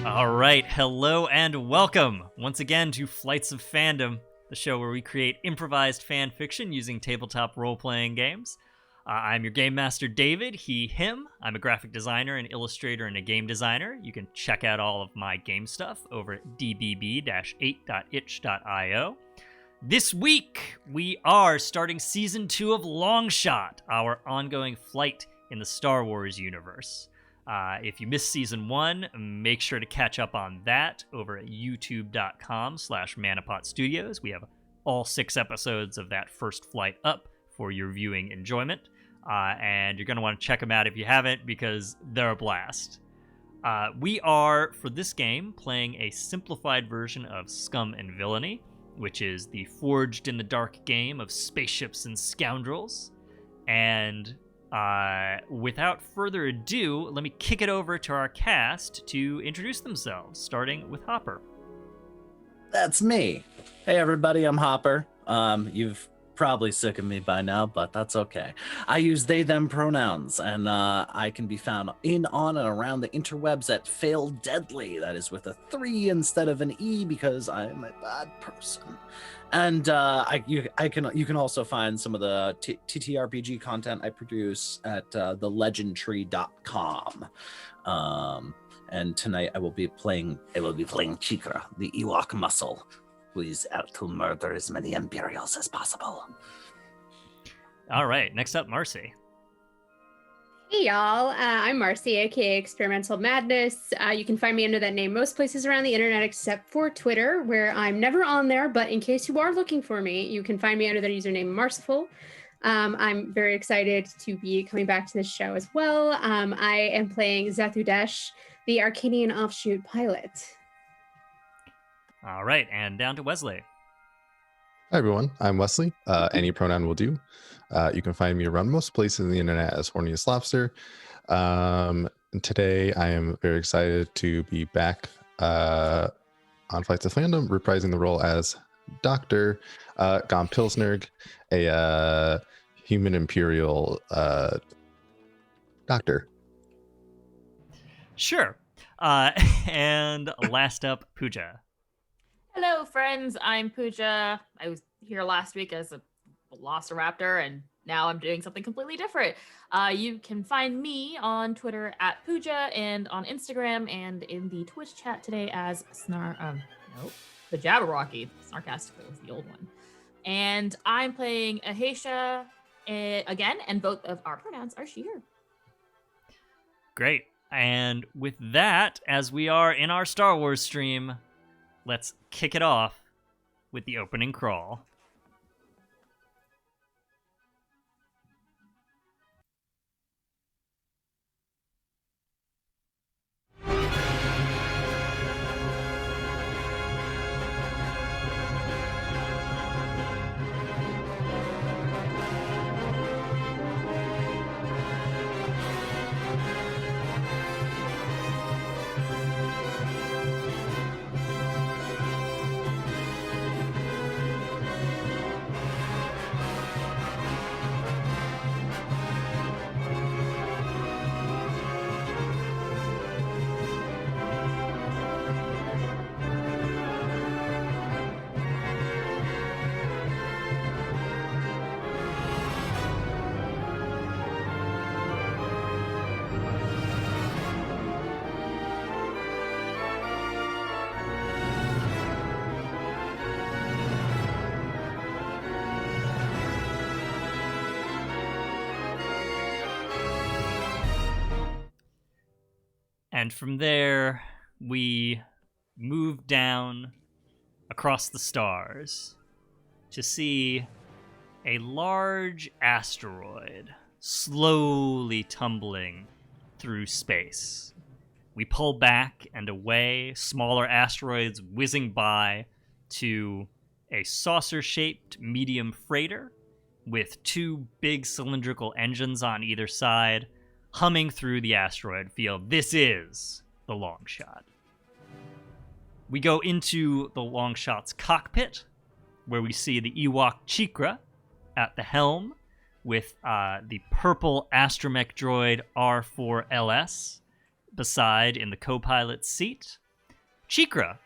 All right, hello and welcome once again to Flights of Fandom, the show where we create improvised fan fiction using tabletop role-playing games. I'm your game master, David, he, him. I'm a graphic designer, an illustrator, and a game designer. You can check out all of my game stuff over at dbb-8.itch.io. This week, we are starting Season 2 of Longshot, our ongoing flight in the Star Wars universe. If you missed Season 1, make sure to catch up on that over at youtube.com/ManaPot Studios. We have all 6 episodes of that first flight up for your viewing enjoyment. And you're going to want to check them out if you haven't, because they're a blast. We are, for this game, playing a simplified version of Scum and Villainy, which is the forged-in-the-dark game of spaceships and scoundrels. And without further ado, let me kick it over to our cast to introduce themselves, starting with Hopper. That's me. Hey everybody, I'm Hopper. You've probably sick of me by now, but that's okay. I use they them pronouns, and I can be found in, on, and around the interwebs at Fail Deadly. That is with a 3 instead of an E, because I'm a bad person. And you can also find some of the TTRPG content I produce at thelegendtree.com. And tonight I will be playing Cheekra, the Ewok muscle, who is out to murder as many Imperials as possible. All right, next up, Marcy. Hey y'all, I'm Marcy, aka Experimental Madness. You can find me under that name most places around the internet except for Twitter, where I'm never on there, but in case you are looking for me, you can find me under the username Marciful. I'm very excited to be coming back to this show as well. I am playing Zethu Desh, the Arcanian offshoot pilot. All right, and down to Wesley. Hi everyone, I'm Wesley. Any pronoun will do. You can find me around most places on the internet as Horniest Lobster. And today I am very excited to be back on Flights of Fandom, reprising the role as Dr. Gom Pilsnerg, a human imperial doctor. Sure. And last up, Puja. Hello, friends. I'm Puja. I was here last week as a Velociraptor, and now I'm doing something completely different. You can find me on Twitter at Puja and on Instagram and in the Twitch chat today as the Jabberwocky. Sarcastically was the old one. And I'm playing Ahesha again, and both of our pronouns are she, her. Great. And with that, as we are in our Star Wars stream, let's kick it off with the opening crawl. And from there, we move down across the stars to see a large asteroid slowly tumbling through space. We pull back and away, smaller asteroids whizzing by to a saucer-shaped medium freighter with 2 big cylindrical engines on either side, humming through the asteroid field. This is the Longshot. We go into the Longshot's cockpit, where we see the Ewok Cheekra at the helm, with the purple astromech droid R4LS beside in the co-pilot's seat. Cheekra,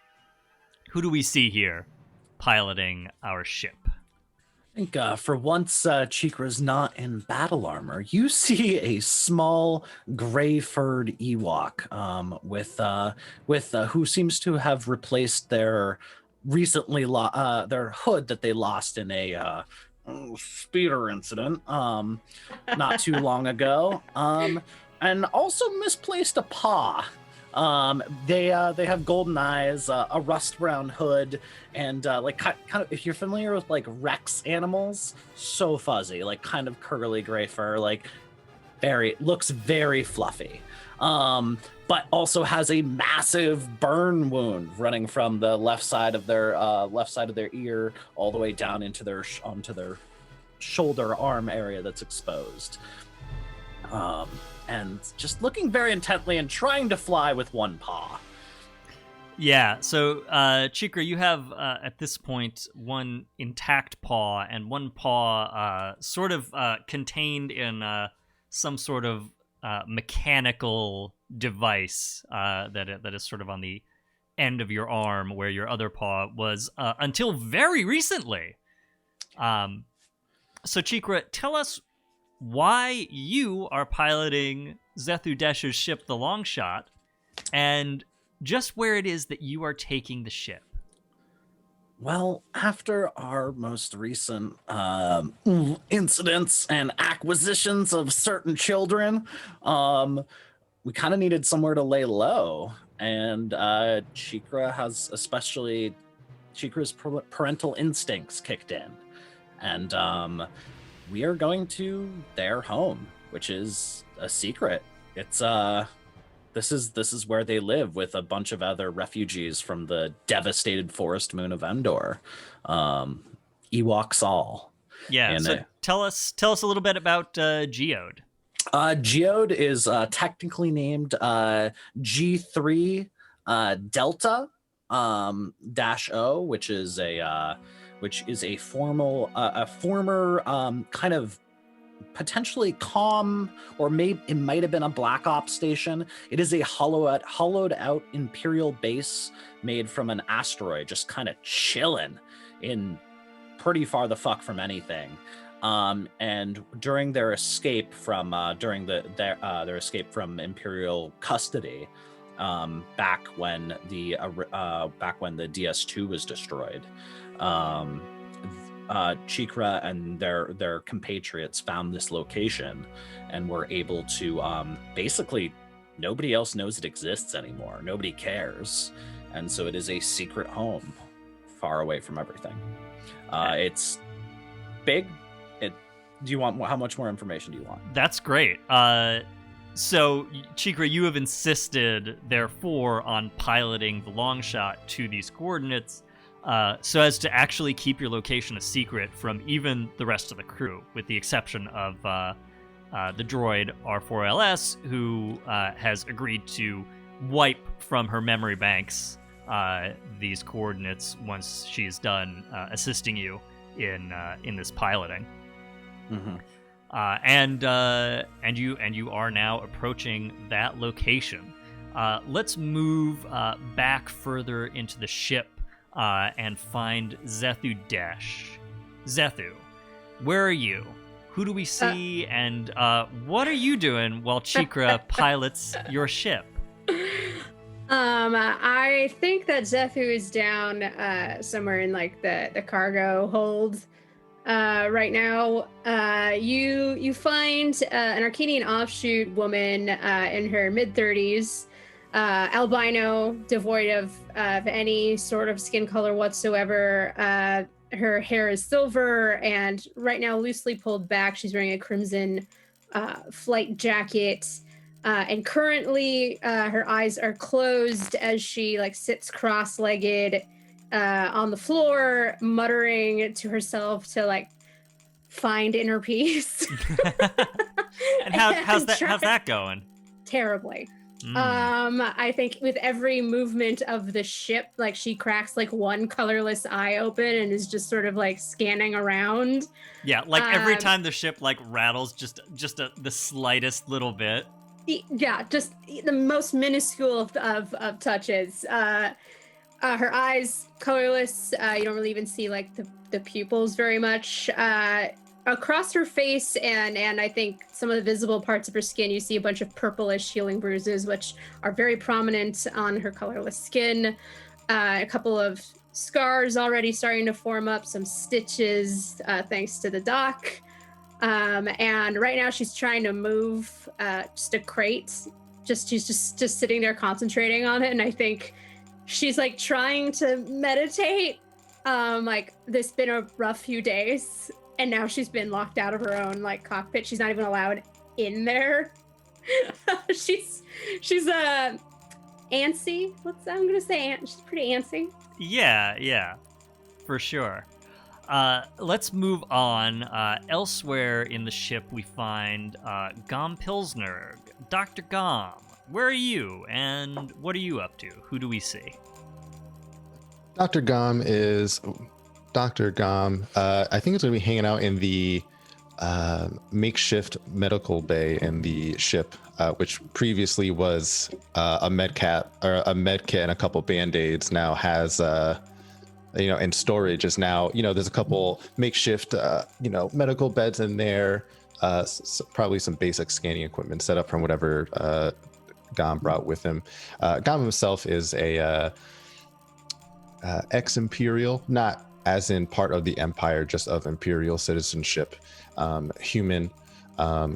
who do we see here piloting our ship? I think for once Cheekra's not in battle armor, you see a small gray-furred Ewok with who seems to have replaced their recently their hood that they lost in a speeder incident not too long ago, and also misplaced a paw. They have golden eyes, a rust brown hood, and like kind of, if you're familiar with like Rex animals, so fuzzy, like kind of curly gray fur, like looks very fluffy. But also has a massive burn wound running from the left side of their ear all the way down into onto their shoulder arm area that's exposed. And just looking very intently and trying to fly with one paw. Yeah, so Cheekra, you have at this point one intact paw and one paw sort of contained in some sort of mechanical device that is sort of on the end of your arm where your other paw was until very recently. So Cheekra, tell us why you are piloting Zethu Desh's ship, the Longshot, and just where it is that you are taking the ship. Well, after our most recent incidents and acquisitions of certain children, we kind of needed somewhere to lay low. And Cheekra's parental instincts kicked in. And we are going to their home, which is a secret. It's this is where they live with a bunch of other refugees from the devastated forest moon of Endor. Ewoks all. Yeah. And, so tell us a little bit about Geode. Geode is technically named G3 Delta -O, which is a former kind of potentially calm, or maybe it might have been a Black Ops station. It is a hollowed out Imperial base made from an asteroid, just kind of chilling in pretty far the fuck from anything. And during their escape from their escape from Imperial custody, back when the DS2 was destroyed, Cheekra and their compatriots found this location and were able to basically, nobody else knows it exists anymore. Nobody cares. And so it is a secret home far away from everything. It's big. How much more information do you want? That's great. So, Cheekra, you have insisted, therefore, on piloting the Longshot to these coordinates so as to actually keep your location a secret from even the rest of the crew, with the exception of the droid R4LS, who has agreed to wipe from her memory banks these coordinates once she's done assisting you in this piloting. Mm-hmm. And you are now approaching that location. Let's move back further into the ship and find Zethu Desh. Zethu, where are you? Who do we see? And what are you doing while Cheekra pilots your ship? I think that Zethu is down somewhere in like the cargo hold. Right now, you find an Arcadian offshoot woman in her mid-30s, albino, devoid of any sort of skin color whatsoever. Her hair is silver and right now loosely pulled back. She's wearing a crimson flight jacket, and currently her eyes are closed as she like sits cross-legged on the floor, muttering to herself to like find inner peace. And how's that going? Terribly. I think with every movement of the ship, like she cracks like one colorless eye open and is just sort of like scanning around. Yeah, like every time the ship like rattles just the slightest little bit, Yeah, just the most minuscule of touches. Her eyes colorless. You don't really even see like the pupils very much. Across her face and I think some of the visible parts of her skin, you see a bunch of purplish healing bruises, which are very prominent on her colorless skin. A couple of scars already starting to form up, some stitches thanks to the dock. And right now she's trying to move just a crate. She's just sitting there concentrating on it, and I think she's like trying to meditate. Like this been a rough few days, and now she's been locked out of her own like cockpit. She's not even allowed in there. she's antsy. I'm gonna say she's pretty antsy. Yeah, for sure. Let's move on. Elsewhere in the ship, we find Gom Pilsnerg. Dr. Gom, where are you, and what are you up to? Who do we see? Dr. Gom. I think it's going to be hanging out in the makeshift medical bay in the ship, which previously was a med kit and a couple band-aids. Now has in storage is now, there's a couple makeshift, medical beds in there, probably some basic scanning equipment set up from whatever Gom brought with him. Gom himself is a ex-Imperial, not as in part of the Empire, just of Imperial citizenship, human,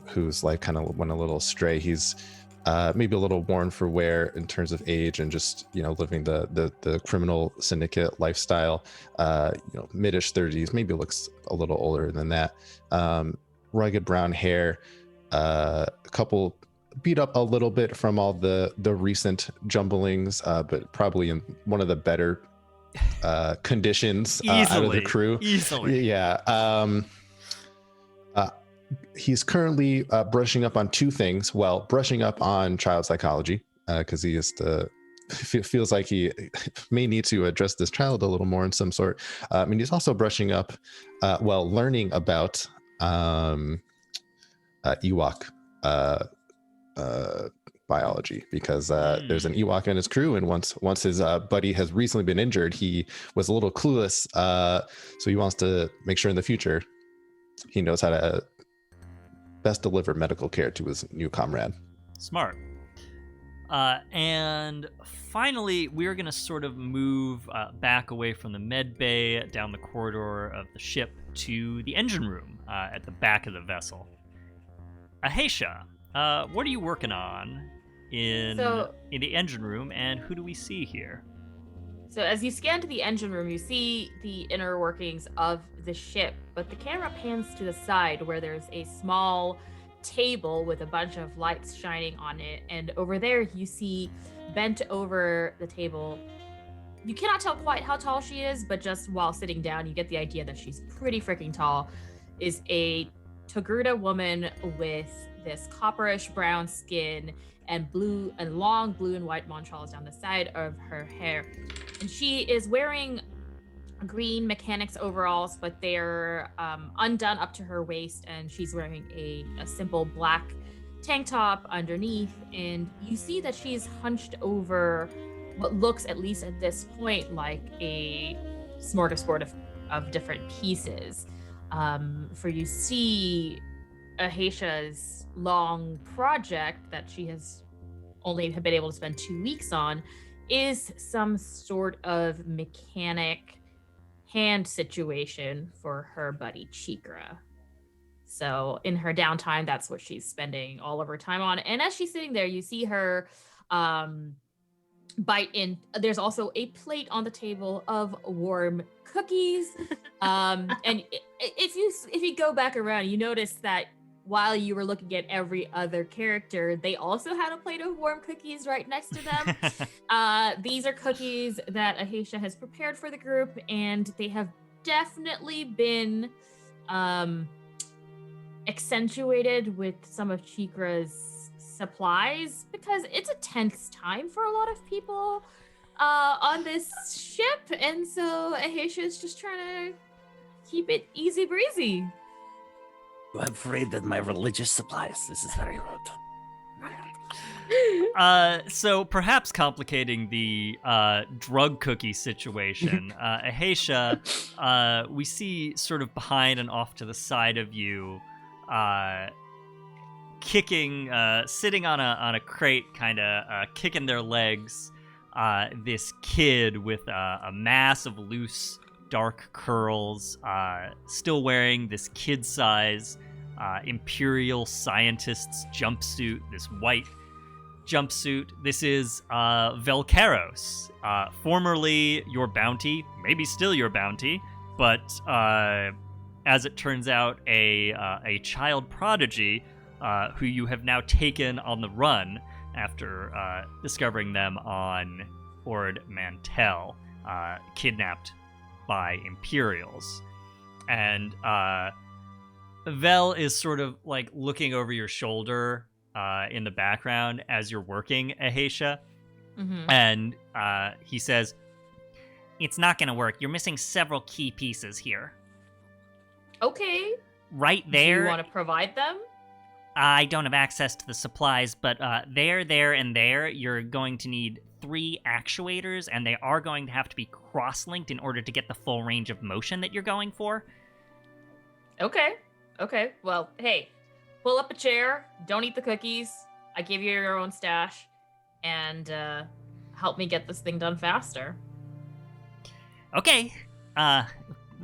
who's like kind of went a little astray. He's maybe a little worn for wear in terms of age and just, living the criminal syndicate lifestyle, mid-ish 30s, maybe looks a little older than that. Rugged brown hair, a couple beat up a little bit from all the recent jumblings, but probably in one of the better conditions out of the crew. Easily. Yeah. He's currently brushing up on two things. Well, brushing up on child psychology, because he is feels like he may need to address this child a little more in some sort. And he's also brushing up, learning about Ewok biology, because there's an Ewok in his crew, and once his buddy has recently been injured, he was a little clueless. So he wants to make sure in the future he knows how to best deliver medical care to his new comrade. Smart. And finally, we're going to sort of move back away from the med bay down the corridor of the ship to the engine room at the back of the vessel. Ahesha, what are you working on in the engine room, and who do we see here? So as you scan to the engine room, you see the inner workings of the ship, but the camera pans to the side where there's a small table with a bunch of lights shining on it, and over there you see, bent over the table, you cannot tell quite how tall she is, but just while sitting down you get the idea that she's pretty freaking tall, is a Togruta woman with this copperish brown skin and long blue and white montrals down the side of her hair. And she is wearing green mechanics overalls, but they're undone up to her waist, and she's wearing a simple black tank top underneath. And you see that she's hunched over what looks, at least at this point, like a smorgasbord of different pieces. For you see Ahesha's long project that she has only been able to spend 2 weeks on is some sort of mechanic hand situation for her buddy Cheekra. So in her downtime, that's what she's spending all of her time on. And as she's sitting there, you see her bite in. There's also a plate on the table of warm cookies. And if you go back around, you notice that while you were looking at every other character, they also had a plate of warm cookies right next to them. These are cookies that Ahesha has prepared for the group, and they have definitely been accentuated with some of Cheekra's supplies, because it's a tense time for a lot of people on this ship, and so Ahesha is just trying to keep it easy breezy. I'm afraid that my religious supplies, this is very rude. So perhaps complicating the drug cookie situation, Ahesha, we see sort of behind and off to the side of you, kicking, sitting on a crate, kind of kicking their legs. This kid with a mass of loose, dark curls, still wearing this kid-size Imperial Scientist's jumpsuit, this white jumpsuit. This is Vel Karos, formerly your bounty, maybe still your bounty, but as it turns out, a child prodigy who you have now taken on the run after discovering them on Ord Mantell, kidnapped by Imperials. And Vel is sort of like looking over your shoulder in the background as you're working, Ahesha. Mm-hmm. And he says, "It's not going to work. You're missing several key pieces here." Okay. Right Do there. you want to provide them? I don't have access to the supplies, but there, and there, you're going to need 3 actuators, and they are going to have to be cross-linked in order to get the full range of motion that you're going for. Okay. Well, hey, pull up a chair. Don't eat the cookies. I give you your own stash, and help me get this thing done faster. Okay.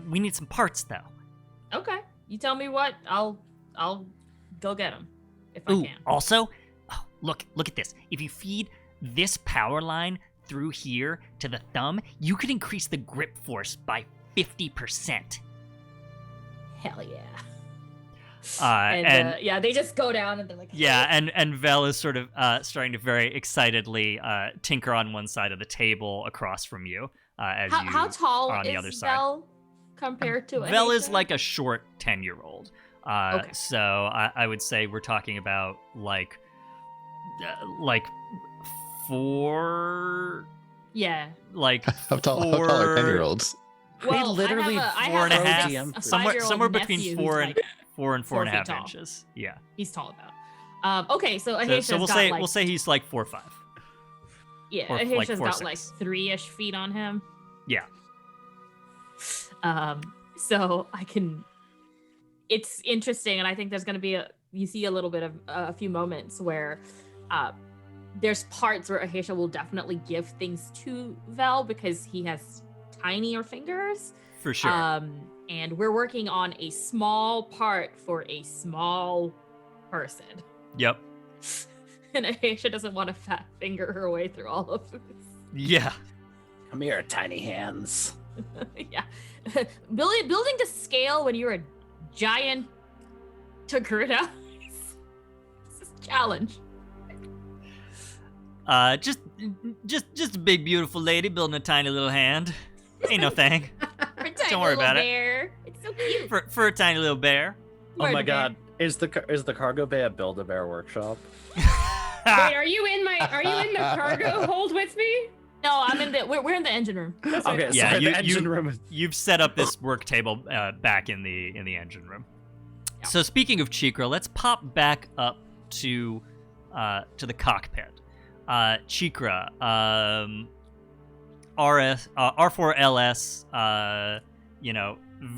We need some parts, though. Okay. You tell me what. I'll go get them if I Ooh, can. also, look at this. If you feed this power line through here to the thumb, you could increase the grip force by 50%. Hell yeah. And yeah, they just go down and they're like, yeah, and Vel is sort of starting to very excitedly tinker on one side of the table across from you. How tall are on the is other side. Vel compared to Vel is Ahesha? like a short 10-year-old. Okay. So I would say we're talking about like 4. Yeah. Like How tall are 10-year-olds? Well, literally I four have and a half, DM a somewhere 5-year-old between nephew 4 who's and like, 4 and 4 feet 4.5 tall. inches. Yeah. He's tall about. Okay, so Ahesha's So we'll got say like, we'll say he's like 4'5". yeah, or, Ahesha's like, got 4'6". like 3-ish feet on him. Yeah. So I can. It's interesting, and I think there's going to be you see a little bit of a few moments where there's parts where Ahesha will definitely give things to Vel because he has tinier fingers. For sure. And we're working on a small part for a small person. Yep. And Ahesha doesn't want to fat finger her way through all of this. Yeah. Come here, tiny hands. Yeah. Building to scale when you're a giant Togruta. It's a challenge. Just a big beautiful lady building a tiny little hand. Ain't no thing. For a tiny Don't worry little about it. bear. It's so cute. For a tiny little bear. Oh my god, is the cargo bay a Build-A-Bear workshop? Wait, are you in the cargo hold with me? No, I'm in the. We're in the engine room. That's right. Okay, Yeah, sorry, you- the engine room is... You've set up this work table back in the engine room. Yeah. So speaking of Cheekra, let's pop back up to the cockpit. Cheekra, R4LS,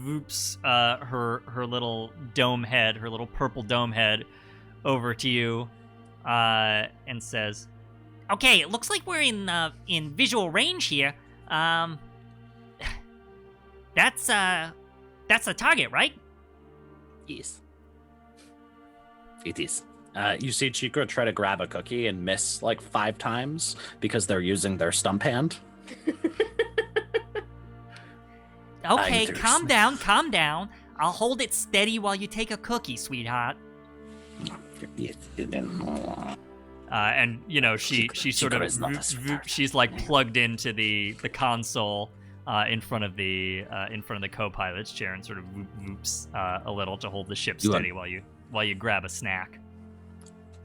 whoops her little dome head, her little purple dome head, over to you, and says, "Okay, it looks like we're in visual range here. That's the target, right?" Yes. It is. You see Cheekra try to grab a cookie and miss like 5 times because they're using their stump hand. Okay, Interesting. calm down. I'll hold it steady while you take a cookie, sweetheart. And she sort of Cheekra is not a sweetheart. she's like plugged into the console in front of the co-pilot's chair and sort of whoops a little to hold the ship You are- steady while you grab a snack.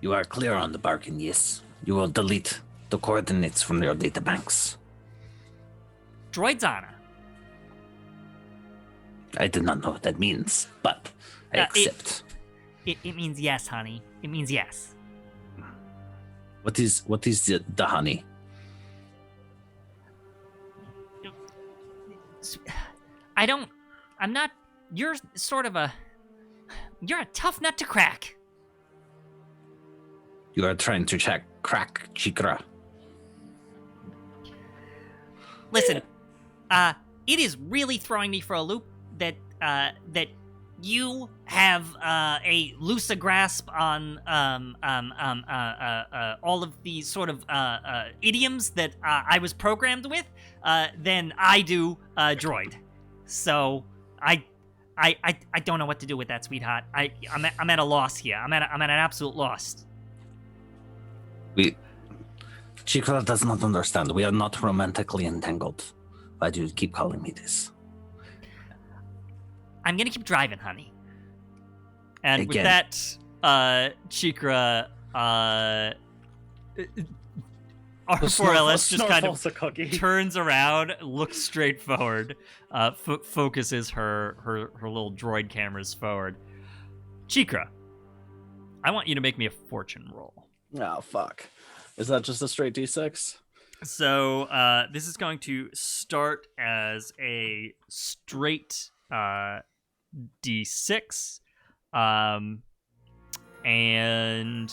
You are clear on the bargain, yes. You will delete the coordinates from your databanks. Droid's honor. I did not know what that means, but I It- accept. It means yes, honey. It means yes. What is the honey? I'm not. You're a tough nut to crack. You are trying to crack Cheekra. Listen, it is really throwing me for a loop that you have a looser grasp on all of these sort of idioms that I was programmed with than I do droid. So I don't know what to do with that, sweetheart. I'm at a loss here. I'm at an absolute loss. Cheekra does not understand. We are not romantically entangled. Why do you keep calling me this? I'm gonna keep driving, honey. And Again. with that, Cheekra, R4LS just kind of turns around, looks straight forward, focuses her little droid cameras forward. Cheekra, I want you to make me a fortune roll. Oh, fuck. Is that just a straight D6? So this is going to start as a straight D6, and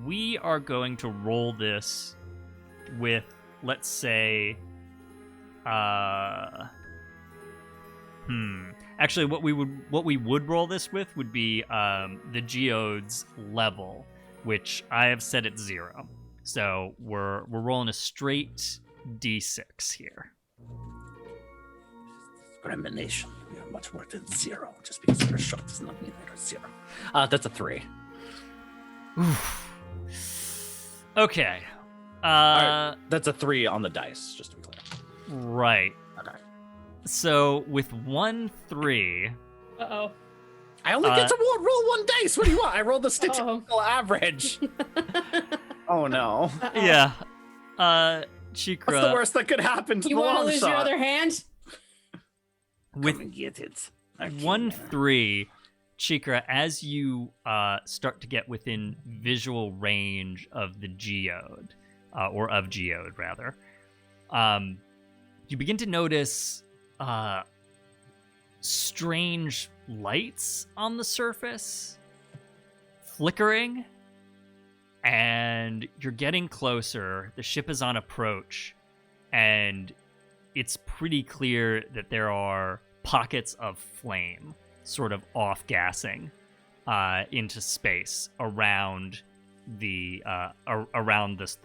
we are going to roll this with, let's say, actually, what we would roll this with would be the geode's level, which I have set at 0. So we're rolling a straight D6 here. Discrimination. We are much more than 0. Just because you're short does not mean they're 0. That's a 3. Oof. Okay. Right, that's a 3 on the dice, just to be clear. Right. Okay. So with 1 3. Uh-oh. I only get to roll 1 dice. What do you want? I rolled the statistical average. Oh no. Uh-oh. Yeah. Cheekra. What's the worst that could happen to You the want to long lose shot? your other hand? With Come and get it. 1 3, Cheekra, as you start to get within visual range of the geode, or of geode rather, you begin to notice strange lights on the surface, flickering, and you're getting closer. The ship is on approach, and it's pretty clear that there are pockets of flame sort of off-gassing into space around the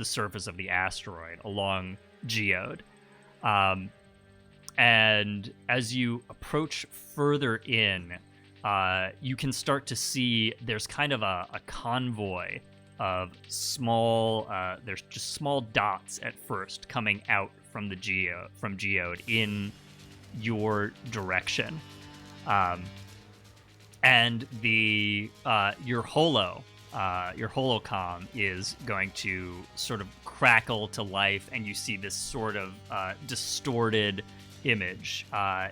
surface of the asteroid along geode. And as you approach further in, you can start to see there's kind of a convoy of small, there's just small dots at first coming out from geode in your direction. And your holocom is going to sort of crackle to life, and you see this sort of distorted image.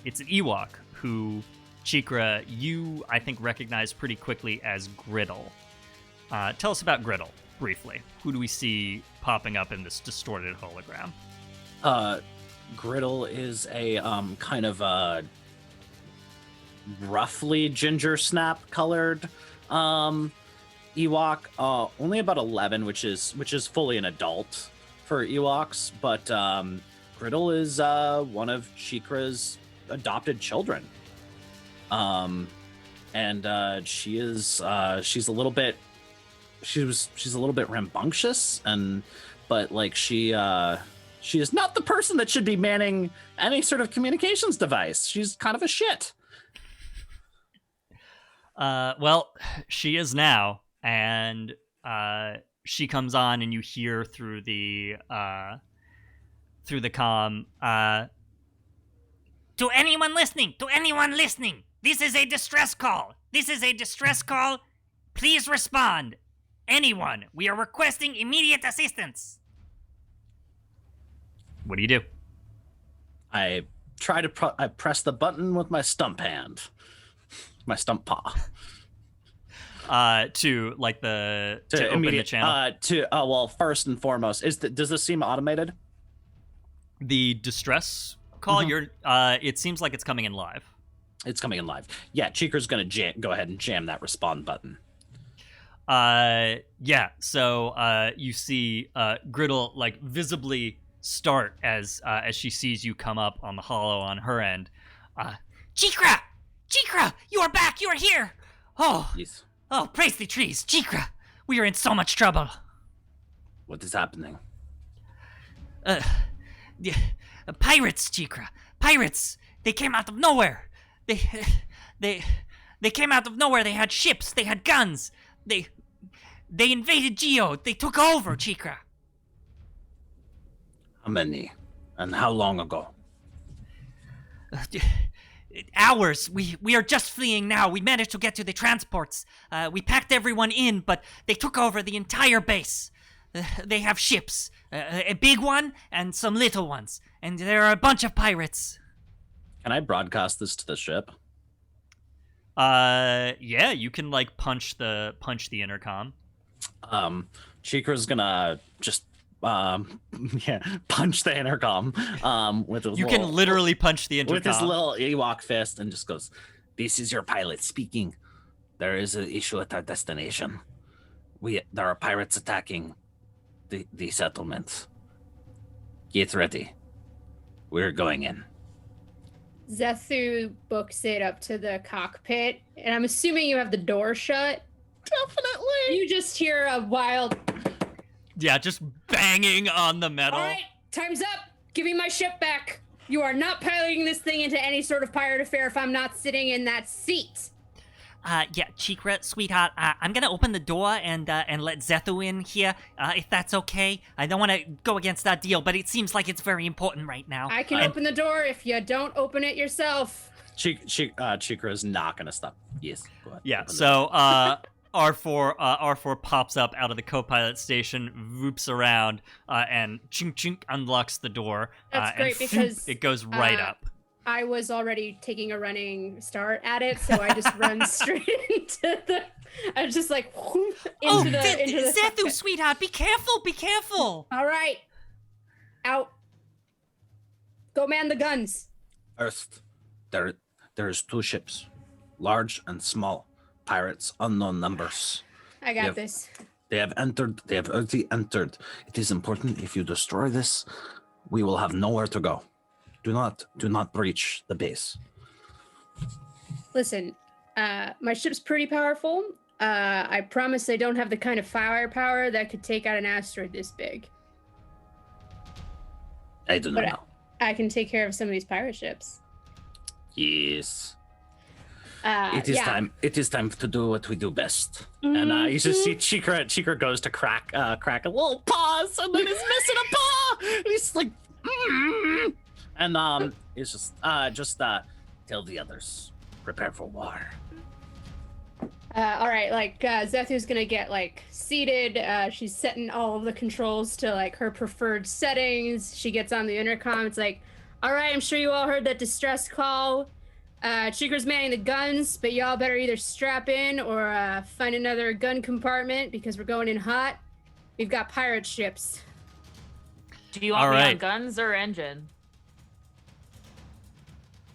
It's an Ewok who, Cheekra, you, I think, recognize pretty quickly as Griddle. Tell us about Griddle, briefly. Who do we see popping up in this distorted hologram? Griddle is a kind of roughly ginger snap colored Ewok, only about 11, which is fully an adult for Ewoks, but Griddle is one of Cheekra's adopted children. And she's a little bit rambunctious, but like she is not the person that should be manning any sort of communications device. She's kind of a shit. Well, she is now, and she comes on, and you hear through the comm, to anyone listening, this is a distress call. Please respond. Anyone, we are requesting immediate assistance. What do you do? I press the button with my stump hand. My stump paw. to like to open the channel. Well, first and foremost, does this seem automated? The distress call. It seems like it's coming in live. It's coming in live. Yeah, Cheekra's gonna go ahead and jam that respond button. Yeah. So you see Griddle like visibly start as she sees you come up on the hollow on her end. Cheekra, you are back. You are here. Oh, yes. Oh, praise the trees, Cheekra. We are in so much trouble. What is happening? Pirates, Cheekra. Pirates. They came out of nowhere. They came out of nowhere. They had ships. They had guns. They invaded Geo. They took over, Cheekra. How many? And how long ago? Hours. We are just fleeing now. We managed to get to the transports. We packed everyone in, but they took over the entire base. They have ships. A big one and some little ones. And there are a bunch of pirates. Can I broadcast this to the ship? Yeah, you can like punch the intercom. Cheekra's gonna just punch the intercom with his You can literally punch the intercom with his little Ewok fist and just goes, "This is your pilot speaking. There is an issue at our destination. There are pirates attacking the settlements. Get ready. We're going in." Zethu books it up to the cockpit, and I'm assuming you have the door shut. Definitely. You just hear a wild... Yeah, just banging on the metal. All right, time's up. Give me my ship back. You are not piloting this thing into any sort of pirate affair if I'm not sitting in that seat. Yeah, Cheekra, sweetheart, I'm gonna open the door and let Zethu in here, if that's okay. I don't want to go against that deal, but it seems like it's very important right now. I can open the door if you don't open it yourself. Cheekra is not gonna stop. Yes, go ahead. Yeah, so R4 pops up out of the co-pilot station, whoops around, and chink chink unlocks the door. That's great because it goes right up. I was already taking a running start at it, so I just run straight into the. I was just like into the Zethu, sweetheart, be careful! All right, out. Go man the guns. First, there's two ships, large and small, pirates, unknown numbers. I got this. They have already entered. It is important. If you destroy this, we will have nowhere to go. Do not breach the base. Listen, my ship's pretty powerful. I promise they don't have the kind of firepower that could take out an asteroid this big. I do not know. I can take care of some of these pirate ships. Yes. It is time. It is time to do what we do best. And you just see Cheekra goes to crack a little pause, and then he's missing a paw. And he's like, and it's just tell the others, prepare for war. All right, like Zethu's gonna get like seated. She's setting all of the controls to like her preferred settings. She gets on the intercom. It's like, all right, I'm sure you all heard that distress call. Cheekra's manning the guns, but y'all better either strap in or find another gun compartment because we're going in hot. We've got pirate ships. Do you want me on guns or engine?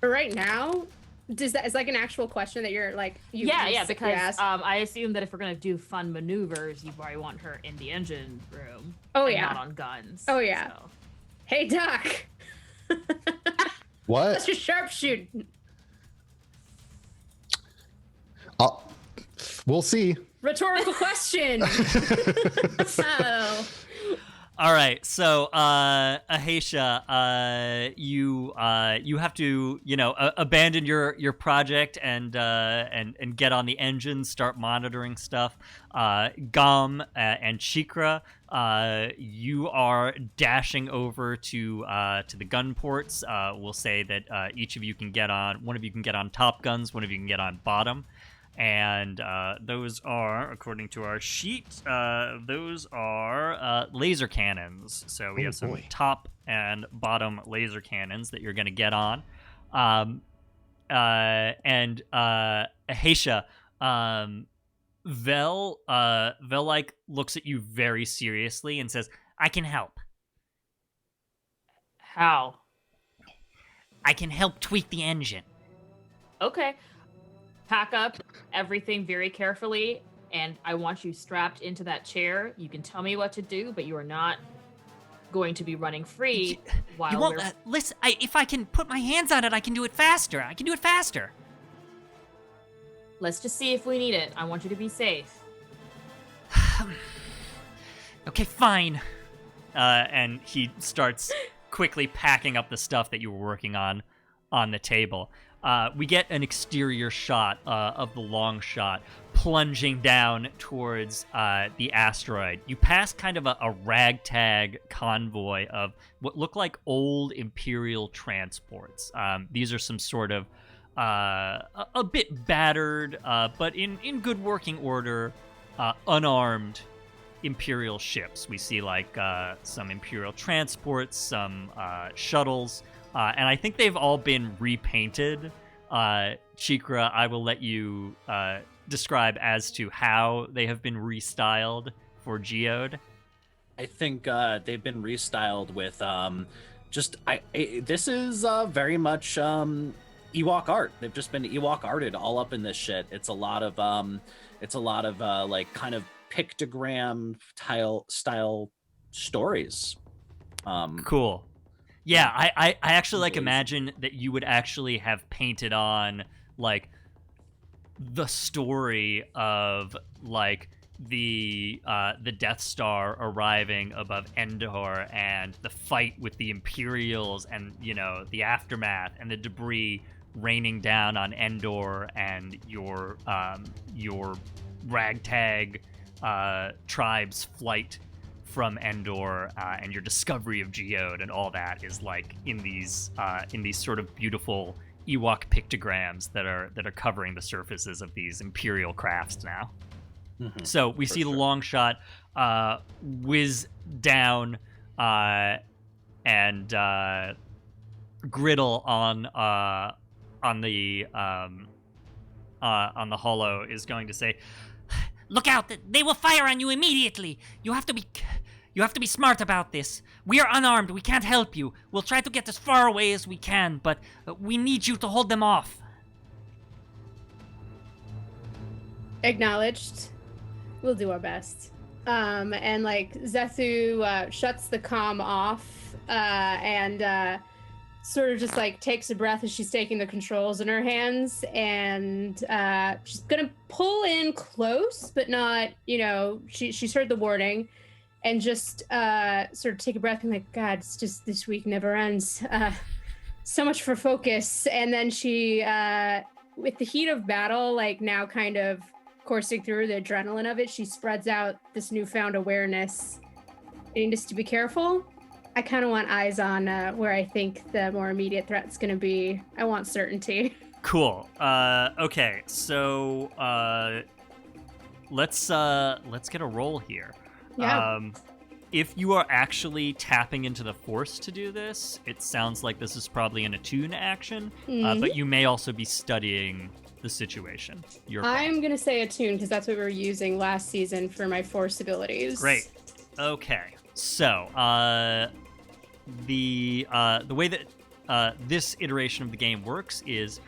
For right now, is like an actual question that you're like? Because I assume that if we're gonna do fun maneuvers, you probably want her in the engine room. Oh yeah, not on guns. Oh yeah. So. Hey Doc. What? That's your sharpshooting. We'll see. Rhetorical question. Oh. All right, so Ahesha, you have to abandon your project and get on the engine, start monitoring stuff. Gom and Cheekra, you are dashing over to the gun ports. We'll say that each of you can get on. One of you can get on top guns. One of you can get on bottom. And those are, according to our sheet, those are laser cannons. So we have some top and bottom laser cannons that you're going to get on. And Ahesha, Vel like looks at you very seriously and says, "I can help. How? I can help tweak the engine." Okay. Pack up everything very carefully, and I want you strapped into that chair. You can tell me what to do, but you are not going to be running free while You won't we're... listen. If I can put my hands on it, I can do it faster. Let's just see if we need it. I want you to be safe. Okay, fine. And he starts quickly packing up the stuff that you were working on the table. We get an exterior shot of the Longshot plunging down towards the asteroid. You pass kind of a ragtag convoy of what look like old Imperial transports. These are some sort of a bit battered, but in good working order, unarmed Imperial ships. We see like some Imperial transports, some shuttles, and I think they've all been repainted. Cheekra, I will let you describe as to how they have been restyled for Geode. I think they've been restyled with this is very much Ewok art. They've just been Ewok arted all up in this shit. It's a lot of like kind of pictogram style stories. Cool. Yeah, I actually like imagine that you would actually have painted on like the story of like the Death Star arriving above Endor and the fight with the Imperials and, you know, the aftermath and the debris raining down on Endor and your ragtag tribe's flight from Endor and your discovery of Geode and all that is like in these sort of beautiful Ewok pictograms that are covering the surfaces of these Imperial crafts now. Mm-hmm. So we see the Longshot whiz down and Griddle on the holo is going to say, "Look out! They will fire on you immediately. You have to be smart about this. We are unarmed. We can't help you. We'll try to get as far away as we can, but we need you to hold them off." Acknowledged. We'll do our best. And like Zethu shuts the comm off and sort of just like takes a breath as she's taking the controls in her hands, and she's gonna pull in close, but not, you know, she's heard the warning, and just sort of take a breath and like, God, it's just this week never ends. So much for focus. And then she, with the heat of battle, like now kind of coursing through the adrenaline of it, she spreads out this newfound awareness. And just to be careful. I kind of want eyes on where I think the more immediate threat's going to be. I want certainty. Cool. Okay, so let's get a roll here. Yeah. If you are actually tapping into the Force to do this, it sounds like this is probably an attune action, but you may also be studying the situation. I'm going to say attune because that's what we were using last season for my Force abilities. Great. Okay. So, the way that this iteration of the game works is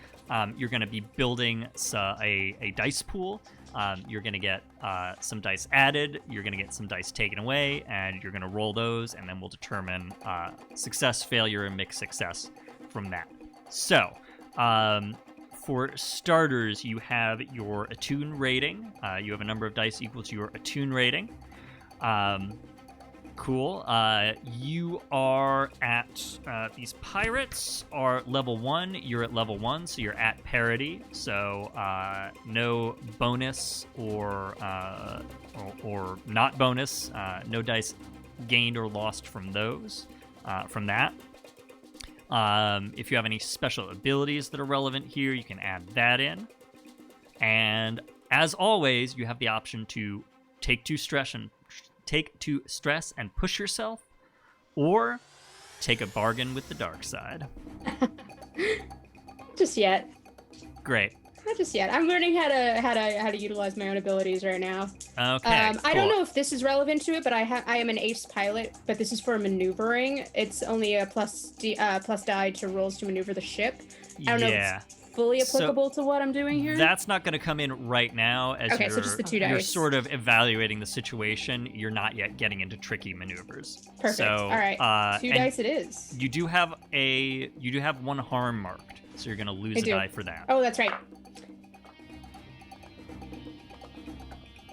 you're going to be building a dice pool. You're going to get some dice added, you're going to get some dice taken away, and you're going to roll those, and then we'll determine success, failure, and mixed success from that. So, for starters, you have your attune rating. You have a number of dice equal to your attune rating. Cool. You are at, these pirates are level 1. You're at level 1, so you're at parity. So no bonus or not bonus. No dice gained or lost from those, from that. If you have any special abilities that are relevant here, you can add that in. And as always, you have the option to take 2 stress and push yourself, or take a bargain with the dark side. Just yet. Great. Not just yet. I'm learning how to utilize my own abilities right now. Okay. I don't know if this is relevant to it, but I am an ace pilot, but this is for maneuvering. It's only a plus die to rolls to maneuver the ship. I don't know if it's fully applicable to what I'm doing here. That's not going to come in right now as so just the 2 dice. You're sort of evaluating the situation. You're not yet getting into tricky maneuvers. Perfect. So, all right. 2 dice it is. You do have one harm marked, so you're going to lose a die for that. Oh, that's right.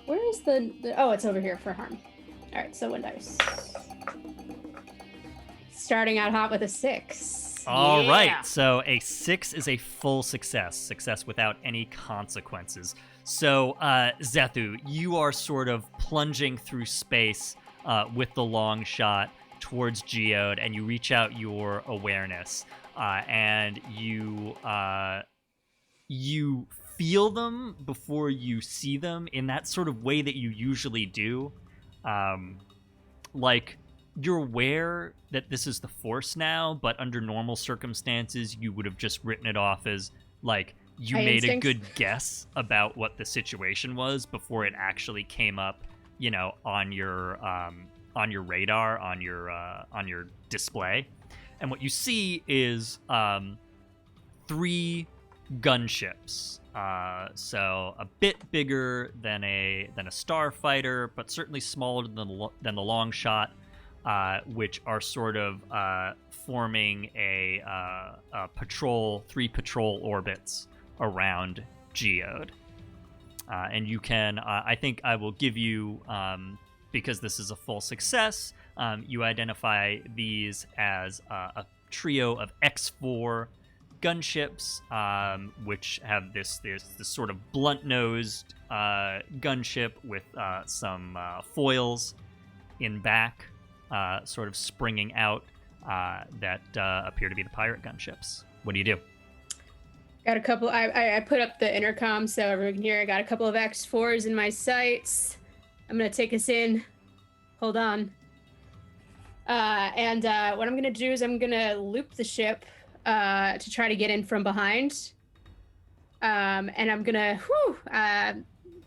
Where is the oh, it's over here for harm. All right, so 1 dice. Starting out hot with a 6. All right, so a 6 is a full success without any consequences. So, Zethu, you are sort of plunging through space with the long shot towards Geode, and you reach out your awareness, and you feel them before you see them in that sort of way that you usually do. Like, you're aware that this is the Force now, but under normal circumstances, you would have just written it off as, like, you made a good guess about what the situation was before it actually came up, you know, on your radar, on your display. And what you see is 3 gunships. So a bit bigger than a starfighter, but certainly smaller than the Longshot. Which are sort of forming a 3 patrol orbits around Geode. And you can, I think I will give you, because this is a full success, you identify these as a trio of X4 gunships, which have this sort of blunt-nosed gunship with some foils in back. Sort of springing out that appear to be the pirate gunships. What do you do? Got a couple. I put up the intercom so everyone can hear. I got a couple of X4s in my sights. I'm gonna take us in. Hold on. And what I'm gonna do is I'm gonna loop the ship to try to get in from behind. And I'm gonna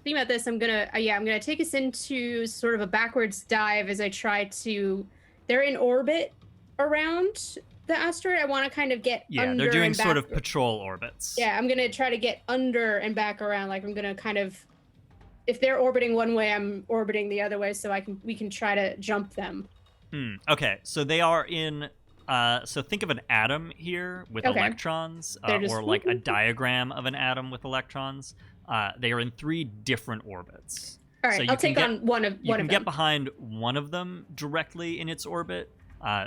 think about this. I'm gonna take us into sort of a backwards dive as I try to. They're in orbit around the asteroid. I want to kind of get under. Yeah, they're doing and back. sort of patrol orbits. Yeah, I'm gonna try to get under and back around. Like I'm gonna kind of, if they're orbiting one way, I'm orbiting the other way, so we can try to jump them. Okay, so they are in. So think of an atom here with electrons, or like a diagram of an atom with electrons. They are in 3 different orbits. All right, so I'll take on one of them. You can get behind one of them directly in its orbit.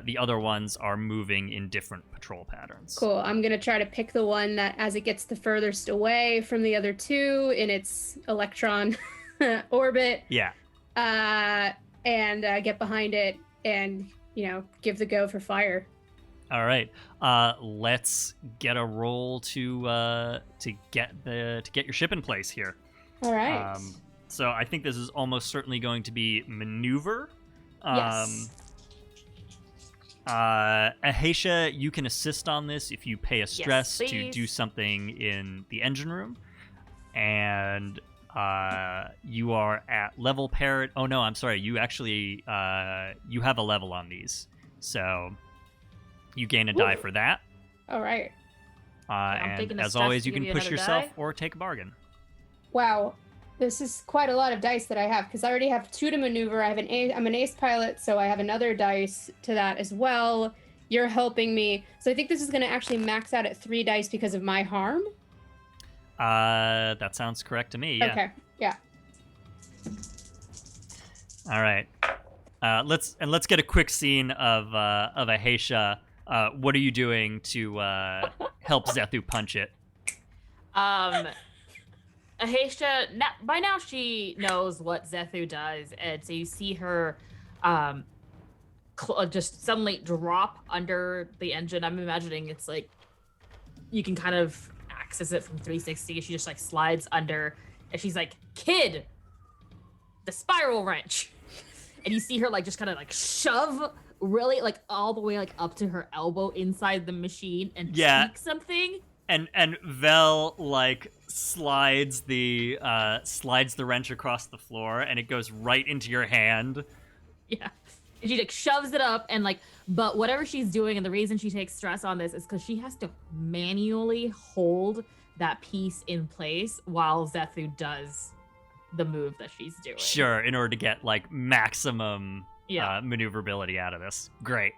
The other ones are moving in different patrol patterns. Cool. I'm going to try to pick the one that, as it gets the furthest away from the other 2 in its electron orbit. Yeah. And get behind it and, give the go for fire. All right. Let's get a roll to get your ship in place here. All right. So I think this is almost certainly going to be maneuver. Yes. Ahesha, you can assist on this if you pay a stress Yes, to do something in the engine room. And you are at level parrot. Oh no, I'm sorry. You actually you have a level on these, so you gain a die for that. All right. And as always, you can push yourself or take a bargain. Wow. This is quite a lot of dice that I have, because I already have 2 to maneuver. I'm an ace pilot, so I have another dice to that as well. You're helping me. So I think this is going to actually max out at 3 dice because of my harm. That sounds correct to me, yeah. Okay, yeah. All right. Let's get a quick scene of Ahesha. What are you doing to help Zethu punch it? Ahesha, by now she knows what Zethu does, and so you see her just suddenly drop under the engine. I'm imagining it's like you can kind of access it from 360. She just like slides under, and she's like, "Kid, the spiral wrench," and you see her like just kind of like shove really like all the way like up to her elbow inside the machine and tweak something. And Vel like slides the wrench across the floor, and it goes right into your hand. Yeah. And she like shoves it up and like, but whatever she's doing, and the reason she takes stress on this is because she has to manually hold that piece in place while Zethu does the move that she's doing. Sure, in order to get like maximum maneuverability out of this. Great.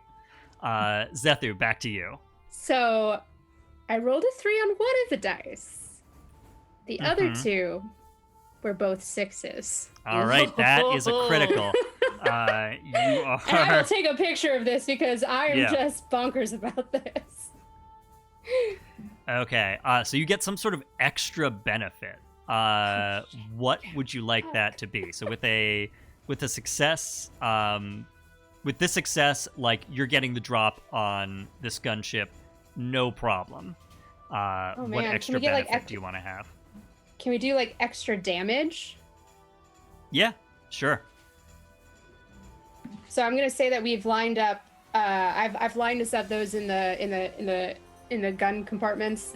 Zethu, back to you. So I rolled a 3 on one of the dice. The other 2 were both 6s. All right, that is a critical. You are. And I will take a picture of this because I am just bonkers about this. Okay, so you get some sort of extra benefit. What would you like that to be? So with a success, with this success, like you're getting the drop on this gunship, no problem. What extra benefit do you want to have? Can we do like extra damage? Yeah, sure. So I'm gonna say that we've lined up. I've lined us up those in the gun compartments.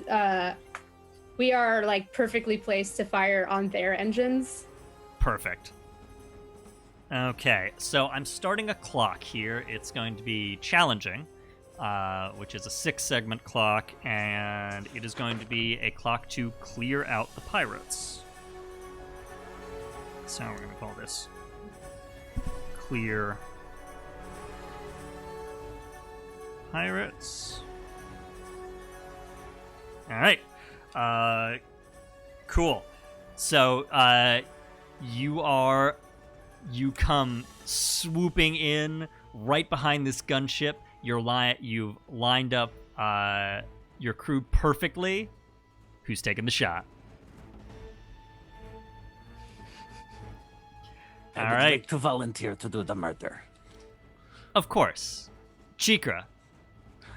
We are like perfectly placed to fire on their engines. Perfect. Okay, so I'm starting a clock here. It's going to be challenging, which is a 6-segment clock, and it is going to be a clock to clear out the pirates. So we're going to call this Clear Pirates. All right. Cool. So, you come swooping in right behind this gunship. You've lined up your crew perfectly. Who's taking the shot? I would like to volunteer to do the murder. Of course. Cheekra.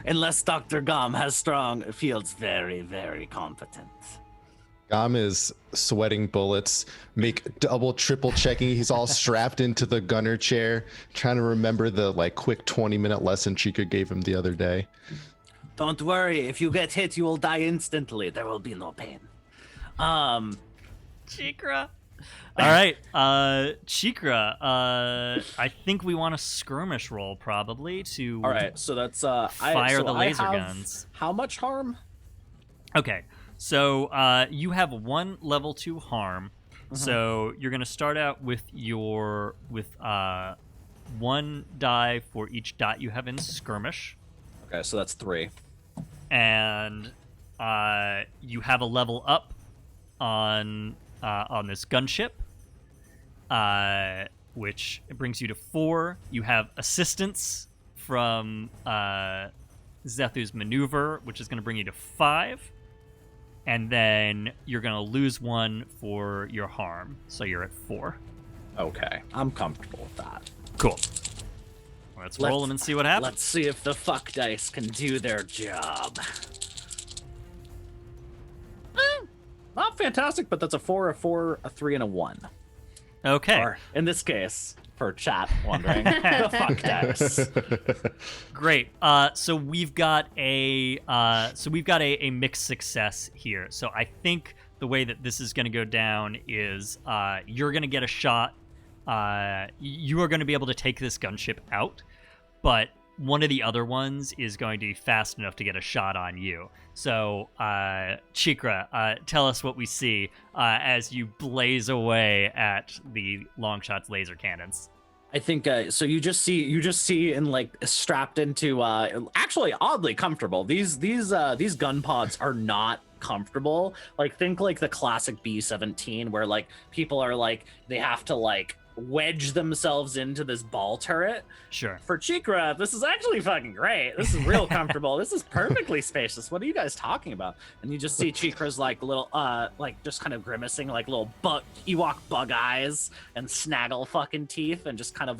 Unless Dr. Gom feels very, very competent. Gom is sweating bullets, double, triple checking. He's all strapped into the gunner chair, trying to remember the quick 20-minute lesson Cheekra gave him the other day. Don't worry, if you get hit, you will die instantly. There will be no pain. Cheekra. All right, Cheekra. I think we want a skirmish roll probably to. All right, so that's fire the laser guns. How much harm? Okay, so you have 1 level 2 harm. So you're gonna start out with 1 die for each dot you have in skirmish. Okay, so that's 3. And you have a level up on this gunship, which brings you to 4. You have assistance from Zethu's maneuver, which is going to bring you to 5. And then you're going to lose 1 for your harm, so you're at 4. Okay, I'm comfortable with that. Cool. Let's roll them and see what happens. Let's see if the fuck dice can do their job. Not fantastic, but that's a 4, a 4, a 3, and a 1. Okay. Or, in this case, for chat wondering, the fuck dice. Great. So we've got a mixed success here. So I think the way that this is going to go down is you're going to get a shot. You are going to be able to take this gunship out, but one of the other ones is going to be fast enough to get a shot on you. So, Cheekra, tell us what we see as you blaze away at the Longshot's laser cannons. I think so. You just see in strapped into actually oddly comfortable. These gun pods are not comfortable. Think the classic B-17 where people are they have to wedge themselves into this ball turret. Sure. For Cheekra, this is actually fucking great. This is real comfortable. This is perfectly spacious. What are you guys talking about? And you just see Cheekra's little just kind of grimacing little Ewok bug eyes and snaggle fucking teeth, and just kind of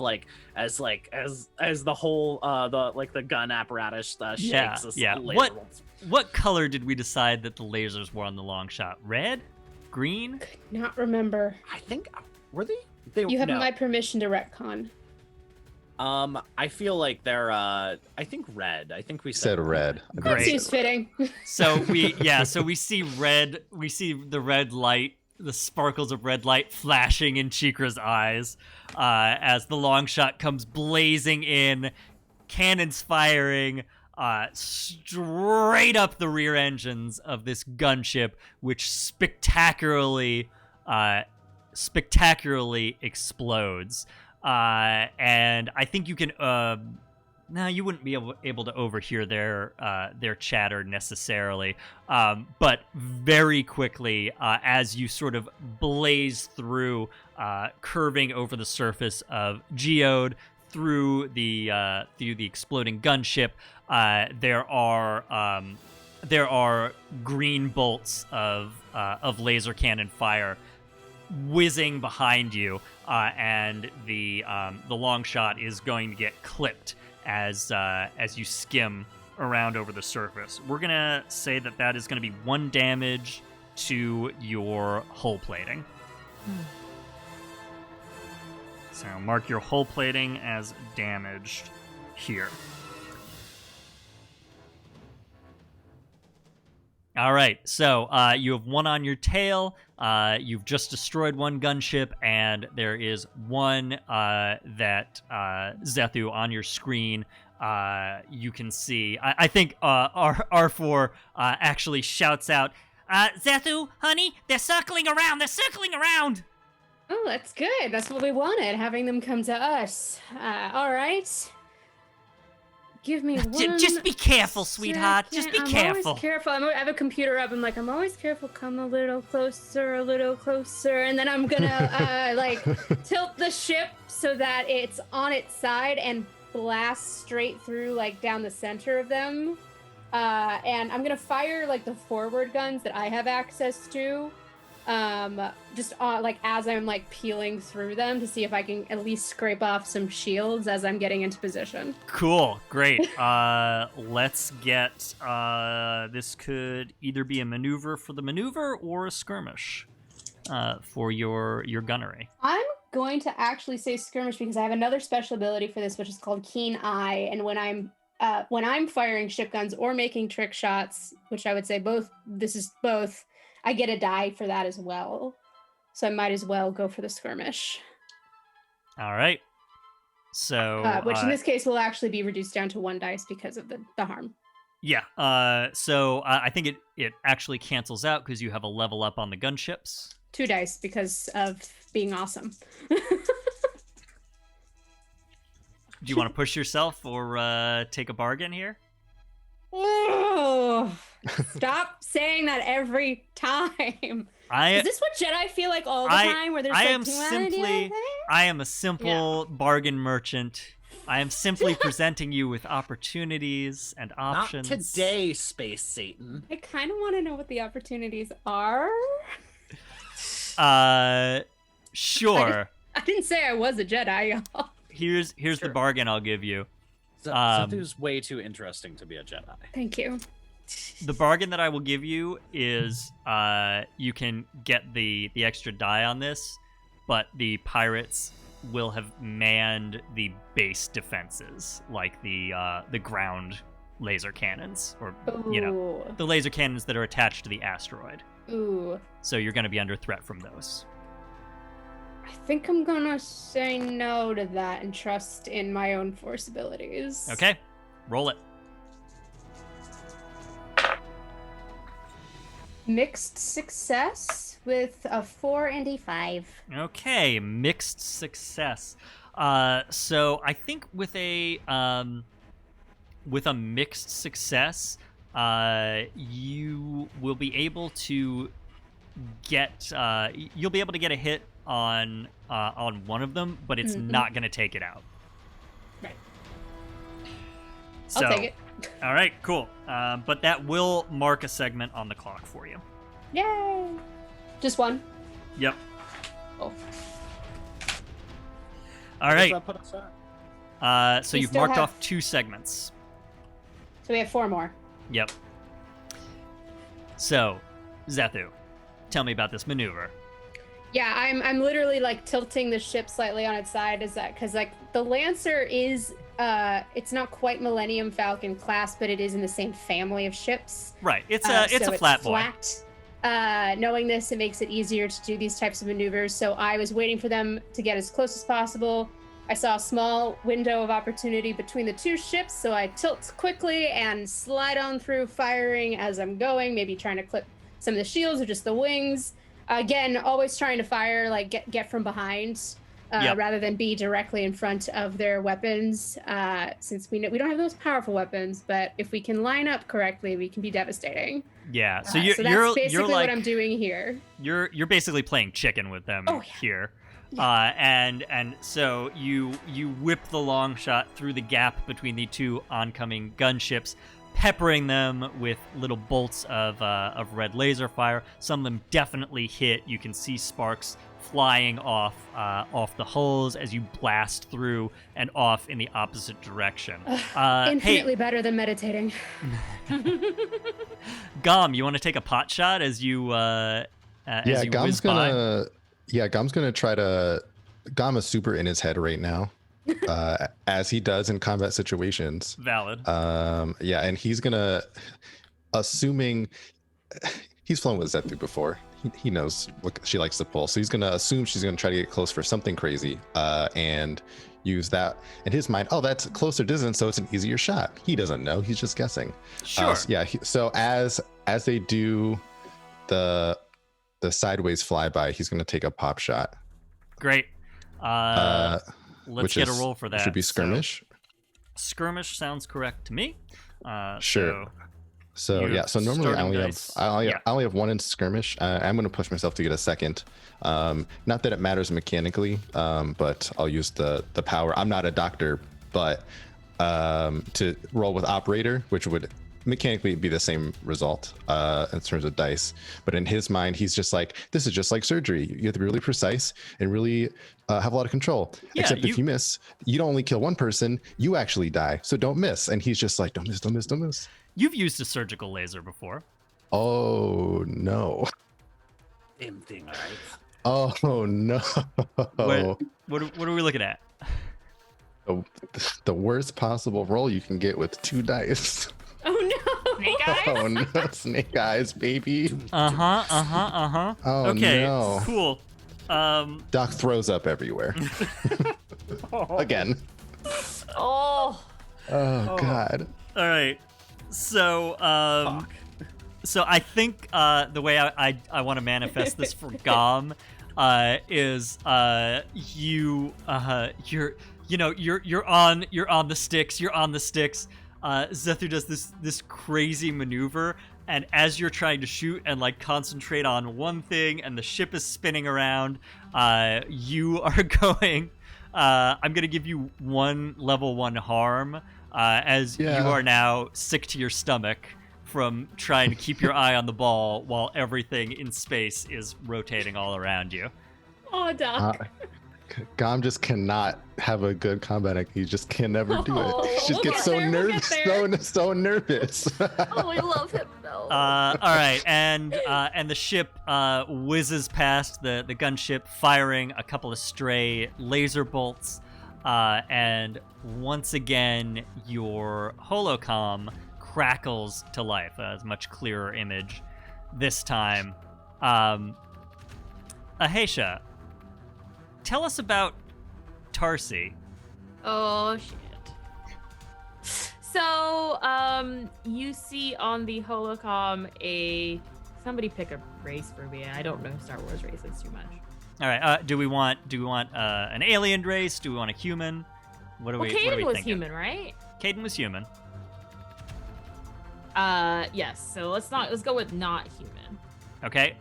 as the whole the gun apparatus shakes. Yeah. What color did we decide that the lasers were on the Longshot? Red? Green? Not remember. I think were they? You have my permission to retcon. I feel like they're I think red. I think we Said red. I think That Great. you seems said red. fitting. So we see red. We see the red light, the sparkles of red light flashing in Cheekra's eyes as the long shot comes blazing in, cannons firing straight up the rear engines of this gunship, which spectacularly explodes. And I think you can. No, you wouldn't be able to overhear their chatter necessarily, but very quickly, as you sort of blaze through, curving over the surface of Geode through the exploding gunship, there are green bolts of laser cannon fire whizzing behind you, and the long shot is going to get clipped as you skim around over the surface. We're gonna say that is gonna be 1 damage to your hull plating. So mark your hull plating as damaged here. All right, so you have 1 on your tail. You've just destroyed 1 gunship, and there is 1 that Zethu on your screen. You can see. I think R4 actually shouts out, "Zethu, honey, they're circling around. They're circling around." Oh, that's good. That's what we wanted, having them come to us. All right. Give me one. Just be careful, sweetheart. Just be I'm careful. Always careful. I have a computer up. I'm always careful. Come a little closer, and then I'm gonna tilt the ship so that it's on its side and blast straight through, down the center of them. And I'm gonna fire the forward guns that I have access to. Just as I'm peeling through them to see if I can at least scrape off some shields as I'm getting into position. Cool, great. Let's get this could either be a maneuver for the maneuver or a skirmish for your gunnery. I'm going to actually say skirmish because I have another special ability for this, which is called Keen Eye, and when I'm firing ship guns or making trick shots, which I would say this is both. I get a die for that as well. So I might as well go for the skirmish. All right. So which in this case will actually be reduced down to 1 dice because of the harm. Yeah. So I think it actually cancels out because you have a level up on the gunships. 2 dice because of being awesome. Do you want to push yourself or take a bargain here? Oh, stop saying that every time. Is this what Jedi feel like all the time? Where there's I am a simple bargain merchant. I am simply presenting you with opportunities and options. Not today, Space Satan. I kind of want to know what the opportunities are. Sure. I didn't say I was a Jedi, y'all. Here's the bargain I'll give you. Zethu's way too interesting to be a Jedi. Thank you. The bargain that I will give you is you can get the extra die on this, but the pirates will have manned the base defenses, like the ground laser cannons, or the laser cannons that are attached to the asteroid. Ooh. So you're going to be under threat from those. I think I'm gonna say no to that and trust in my own force abilities. Okay, roll it. Mixed success with a 4 and a 5. Okay, mixed success. So I think with a mixed success, you will be able to get you'll be able to get a hit on one of them, but it's not going to take it out. Right. So, I'll take it. All right, cool. But that will mark a segment on the clock for you. Yay! Just 1? Yep. Oh. All right. What does that put us at? So We you've still marked have- off 2 segments. So we have 4 more. Yep. So, Zethu, tell me about this maneuver. Yeah, I'm literally like tilting the ship slightly on its side. Is that because like the Lancer is it's not quite Millennium Falcon class, but it is in the same family of ships. Right. It's a So flat boy. Flat. Knowing this, it makes it easier to do these types of maneuvers. So I was waiting for them to get as close as possible. I saw a small window of opportunity between the two ships, so I tilt quickly and slide on through, firing as I'm going, maybe trying to clip some of the shields or just the wings. Again, always trying to fire, like get from behind, rather than be directly in front of their weapons. Since we don't have those powerful weapons, but if we can line up correctly, we can be devastating. Yeah. So that's basically you're like, what I'm doing here. You're basically playing chicken with them here. Yeah. And so you whip the long shot through the gap between the two oncoming gunships, peppering them with little bolts of red laser fire. Some of them definitely hit. You can see sparks flying off the hulls as you blast through and off in the opposite direction. Infinitely better than meditating. Gom, you want to take a pot shot as you Gom's whiz by? Gom's gonna try to. Gom is super in his head right now, as he does in combat situations. Valid. And he's gonna, assuming he's flown with Zethu before, he knows what she likes to pull, so he's gonna assume she's gonna try to get close for something crazy, and use that in his mind. Oh, that's closer distance, so it's an easier shot. He doesn't know; he's just guessing. Sure. So as they do the sideways flyby, he's going to take a pop shot. Great. Let's get a roll for that. Should be skirmish. So, skirmish sounds correct to me. Sure. So normally I only have one in skirmish. I'm going to push myself to get a second. Not that it matters mechanically, but I'll use the power. I'm not a doctor, but to roll with operator, which would mechanically be the same result in terms of dice, but in his mind he's just like, this is just like surgery. You have to be really precise and really have a lot of control. Except if you miss, you don't only kill one person, you actually die, so don't miss. And he's just like, don't miss. You've used a surgical laser before. Oh no. Same thing, right? Oh no. What are we looking at? The worst possible roll you can get with 2 dice. Oh no! Snake eyes? Oh no, snake eyes, baby. Oh, okay, no. Cool. Doc throws up everywhere. Again. Oh. Oh god. All right. So so I think the way I want to manifest this for Gom is you're on the sticks. Zethu does this crazy maneuver, and as you're trying to shoot and like concentrate on one thing and the ship is spinning around, you are going I'm gonna give you one level 1 harm, as you are now sick to your stomach from trying to keep your eye on the ball while everything in space is rotating all around you. Oh, Doc. Gom just cannot have a good combat. He just can never do it. He just gets so nervous. Oh, I love him though. All right, and the ship whizzes past the gunship, firing a couple of stray laser bolts, and once again your holocom crackles to life. A much clearer image this time. Ahesha, tell us about Tarsi. Oh shit. So, you see on the holocom somebody pick a race for me. I don't know Star Wars races too much. All right. Do we want an alien race? Do we want a human? What are we Caden was thinking? human, right? Caden was human. Yes. So let's go with not human. Okay.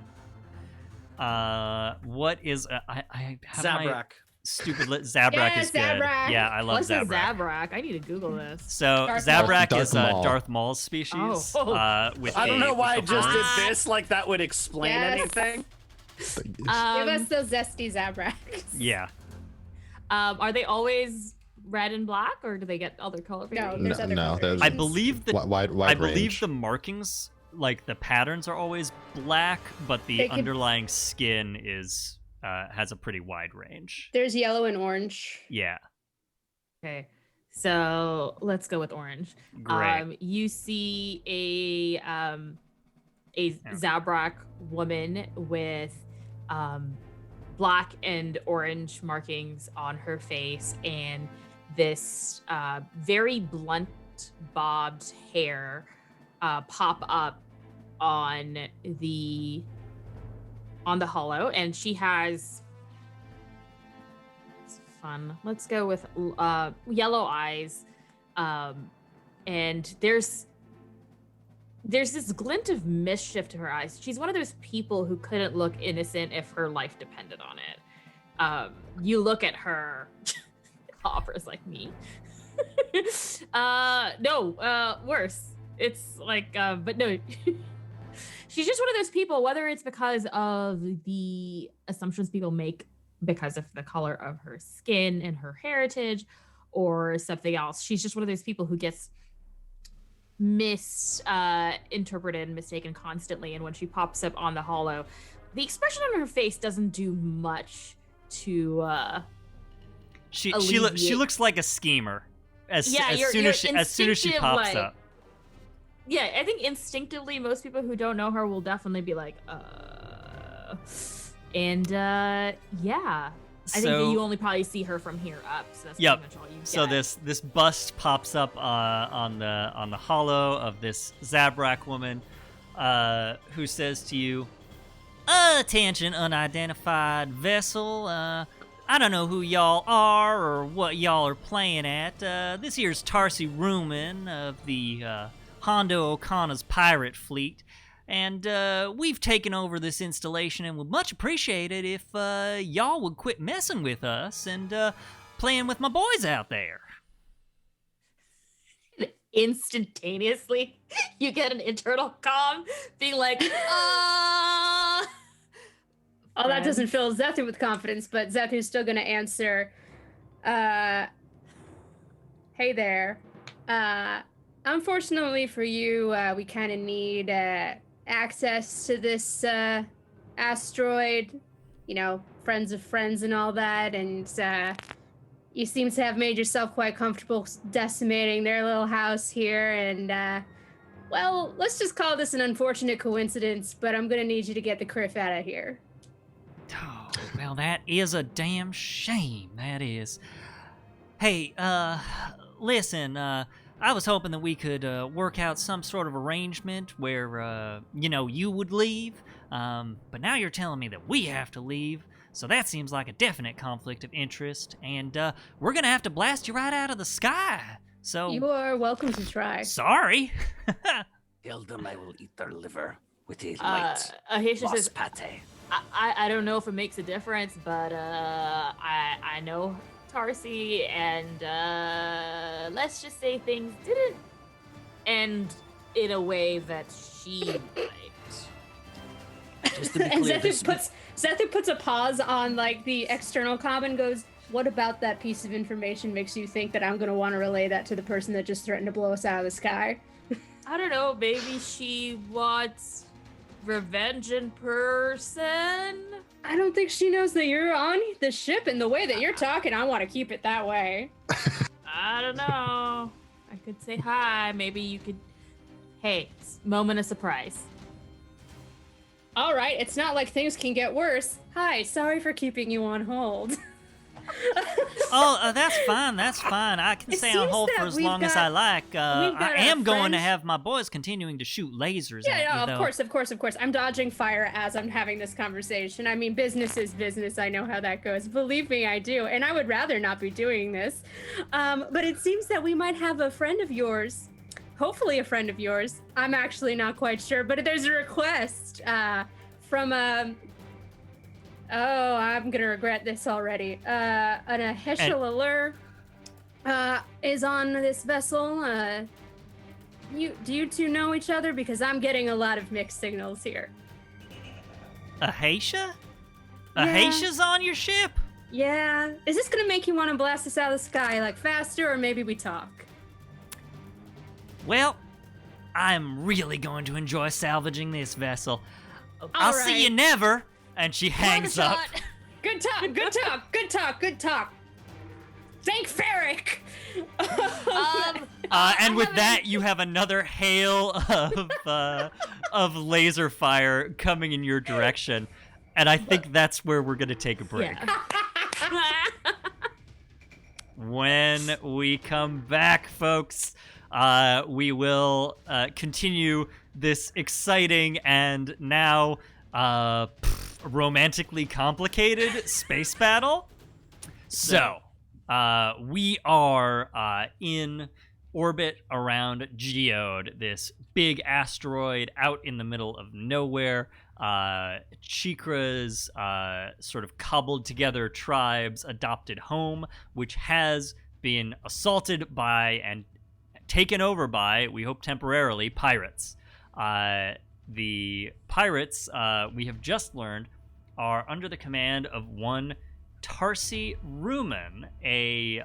What is I have Zabrak. my stupid Zabrak is good. Zabrak. Yeah, I love What's Zabrak. a Zabrak? I need to Google this. So Darth Zabrak Maul. is Darth Maul. Darth Maul's species. Oh. With I don't know why I with a just bird. did this. Like that would explain Yes. anything. Give us those zesty Zabraks. Yeah. Are they always red and black, or do they get other color? No, variations? there's other No, there's- I colorations. believe that wide I believe range. the markings, like the patterns, are always black, but the They could- underlying skin is has a pretty wide range. There's yellow and orange. Yeah. Okay, so let's go with orange. Great. You see a Zabrak woman with black and orange markings on her face and this very blunt bobbed hair pop up on the hollow, and she has fun. Let's go with yellow eyes, and there's this glint of mischief to her eyes. She's one of those people who couldn't look innocent if her life depended on it. You look at her, Hopper's like me. No, worse. It's like, but no. She's just one of those people, whether it's because of the assumptions people make because of the color of her skin and her heritage or something else. She's just one of those people who gets misinterpreted and mistaken constantly. And when she pops up on the hollow, the expression on her face doesn't do much to she looks like a schemer as soon as she pops up. Yeah, I think instinctively most people who don't know her will definitely be like, and yeah. I think that you only probably see her from here up, so that's pretty much all you get. So this bust pops up on the hollow of this Zabrak woman, who says to you, "Attention, unidentified vessel. I don't know who y'all are or what y'all are playing at. This here's Tarsi Ruman of the Hondo O'Connor's pirate fleet. And we've taken over this installation and would much appreciate it if y'all would quit messing with us and playing with my boys out there." Instantaneously, you get an internal comm being like, Oh, that doesn't fill Zethu with confidence, but Zethu's still going to answer, hey there. Unfortunately for you, we kind of need access to this asteroid, you know, friends of friends and all that, and you seem to have made yourself quite comfortable decimating their little house here, and well, let's just call this an unfortunate coincidence, but I'm gonna need you to get the criff out of here. Oh, well, that is a damn shame, that is. Hey, listen, I was hoping that we could work out some sort of arrangement where, you would leave, but now you're telling me that we have to leave, so that seems like a definite conflict of interest, and we're gonna have to blast you right out of the sky, so... You are welcome to try. Sorry. Tell them I will eat their liver with a light Ahesha says, pate. I don't know if it makes a difference, but I know Tarsi, and let's just say things didn't end in a way that she liked. Just to be clear, Zethu puts a pause on like the external comm and goes, "What about that piece of information makes you think that I'm gonna want to relay that to the person that just threatened to blow us out of the sky?" I don't know, maybe she wants revenge in person? I don't think she knows that you're on the ship, and the way that you're talking, I want to keep it that way. I don't know. I could say hi. Maybe you could... Hey, moment of surprise. All right, it's not like things can get worse. Hi, sorry for keeping you on hold. That's fine. I can stay on hold for as long as I like. I am going to have my boys continuing to shoot lasers at you, though. Of course. I'm dodging fire as I'm having this conversation. I mean, business is business. I know how that goes. Believe me, I do. And I would rather not be doing this. But it seems that we might have a friend of yours. Hopefully a friend of yours. I'm actually not quite sure. But there's a request from oh, I'm gonna regret this already. An Ahesha Laluar is on this vessel. Do you two know each other? Because I'm getting a lot of mixed signals here. Ahesha? Yeah. Ahesha's on your ship? Yeah. Is this gonna make you want to blast us out of the sky like faster, or maybe we talk? Well, I'm really going to enjoy salvaging this vessel. I'll see you never. And she hangs up. Good talk. Good talk. Good talk. Good talk. Thank Ferric. And with that, you have another hail of laser fire coming in your direction, and I think that's where we're gonna take a break. Yeah. When we come back, folks, we will continue this exciting and now romantically complicated space battle. So, we are in orbit around Geode, this big asteroid out in the middle of nowhere. Cheekra's sort of cobbled together tribe's adopted home, which has been assaulted by and taken over by, we hope temporarily, pirates. The pirates, we have just learned, are under the command of one Tarsi Ruman, a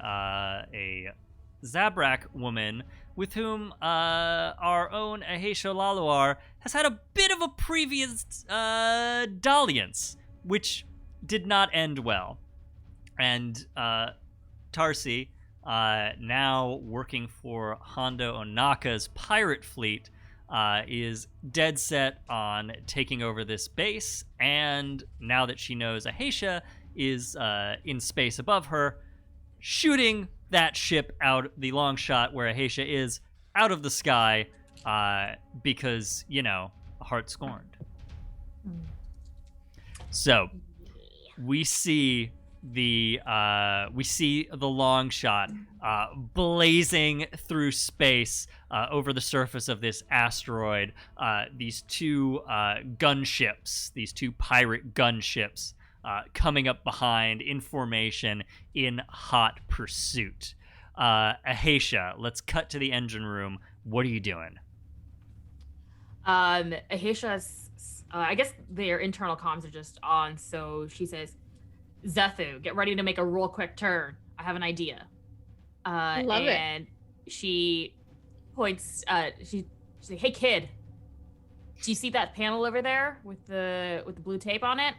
Zabrak woman with whom our own Ahesha Laluar has had a bit of a previous dalliance, which did not end well. And Tarsi, now working for Hondo Onaka's pirate fleet, is dead set on taking over this base, and now that she knows Ahesha is in space above her, shooting that ship out, the Longshot where Ahesha is, out of the sky, because, you know, a heart scorned. So we see the Longshot blazing through space over the surface of this asteroid. These two gunships, these two pirate gunships, coming up behind in formation in hot pursuit. Ahesha, let's cut to the engine room. What are you doing? Ahesha's, I guess their internal comms are just on, so she says, Zethu, get ready to make a real quick turn. I have an idea. Love it. And she points, she's like, hey kid, do you see that panel over there with the blue tape on it?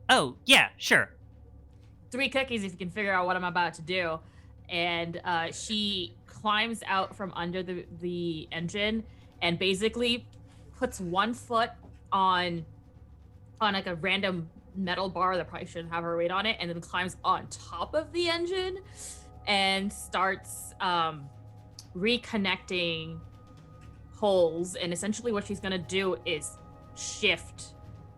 Oh, yeah, sure. 3 cookies if you can figure out what I'm about to do. And she climbs out from under the engine and basically puts one foot on like a random metal bar that probably shouldn't have her weight on it, and then climbs on top of the engine and starts reconnecting holes. And essentially what she's gonna do is shift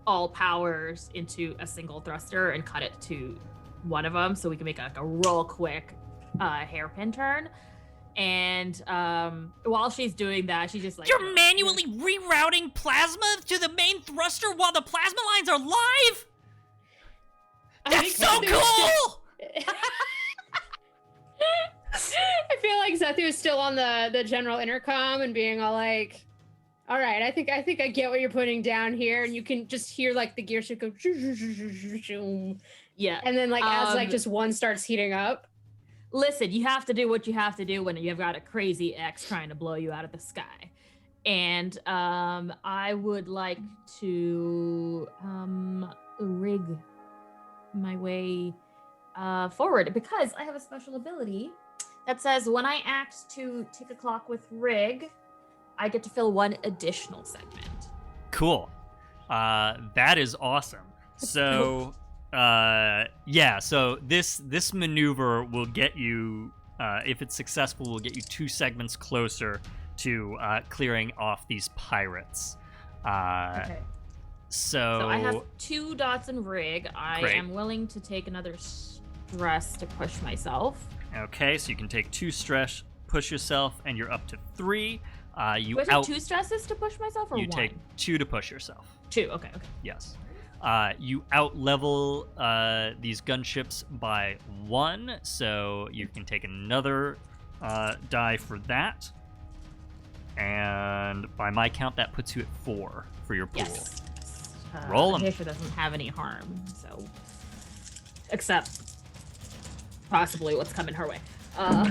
all powers into a single thruster and cut it to one of them, so we can make like a real quick hairpin turn. And while she's doing that, she's just like, You're manually rerouting plasma to the main thruster while the plasma lines are live? That's so cool! I feel like Zethu is still on the general intercom and being all like, all right, I think I get what you're putting down here. And you can just hear like the gear shift go, yeah. and then like as like just one starts heating up. Listen, you have to do what you have to do when you've got a crazy X trying to blow you out of the sky. And I would like to rig my way forward, because I have a special ability that says when I act to tick a clock with rig, I get to fill one additional segment. Cool. That is awesome. So, yeah, so this maneuver will get you, if it's successful, will get you 2 segments closer to clearing off these pirates. Okay. So I have 2 dots in rig. I Great. am willing to take another stress to push myself. Okay, so you can take 2 stress, push yourself, and you're up to 3. Do I take 2 stresses to push myself, or You 1? take 2 to push yourself. 2, okay. Yes. You out-level these gunships by 1, so you can take another die for that. And by my count, that puts you at 4 for your pool. Yes. Roll 'em. Ahesha doesn't have any harm, so except possibly what's coming her way. All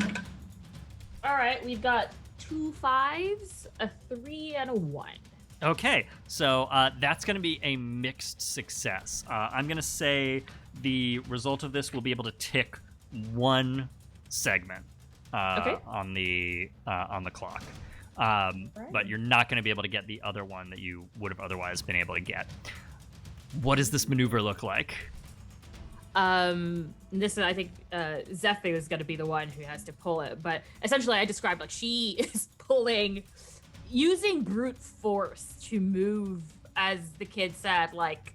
right, we've got 2 5s, a 3, and a 1. Okay, so that's going to be a mixed success. I'm going to say the result of this will be able to tick one segment Okay. on the clock, Right. but you're not going to be able to get the other one that you would have otherwise been able to get. What does this maneuver look like? This is, I think, Zethu is going to be the one who has to pull it. But essentially, I described like she is pulling, using brute force to move, as the kid said, like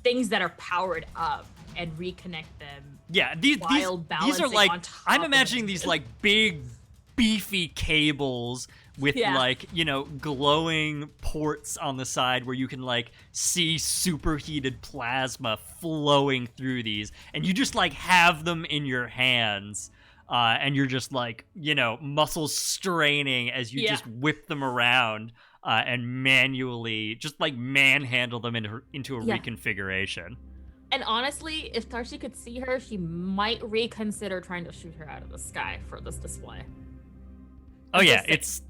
things that are powered up and reconnect them. Yeah, these are balancing like, on top I'm of imagining it. these like big, beefy cables with like, you know, glowing ports on the side where you can like see superheated plasma flowing through these, and you just like have them in your hands, and you're just like, you know, muscles straining as you just whip them around and manually just like manhandle them into a reconfiguration. And honestly, if Darcy could see her, she might reconsider trying to shoot her out of the sky for this display. Oh yeah, it's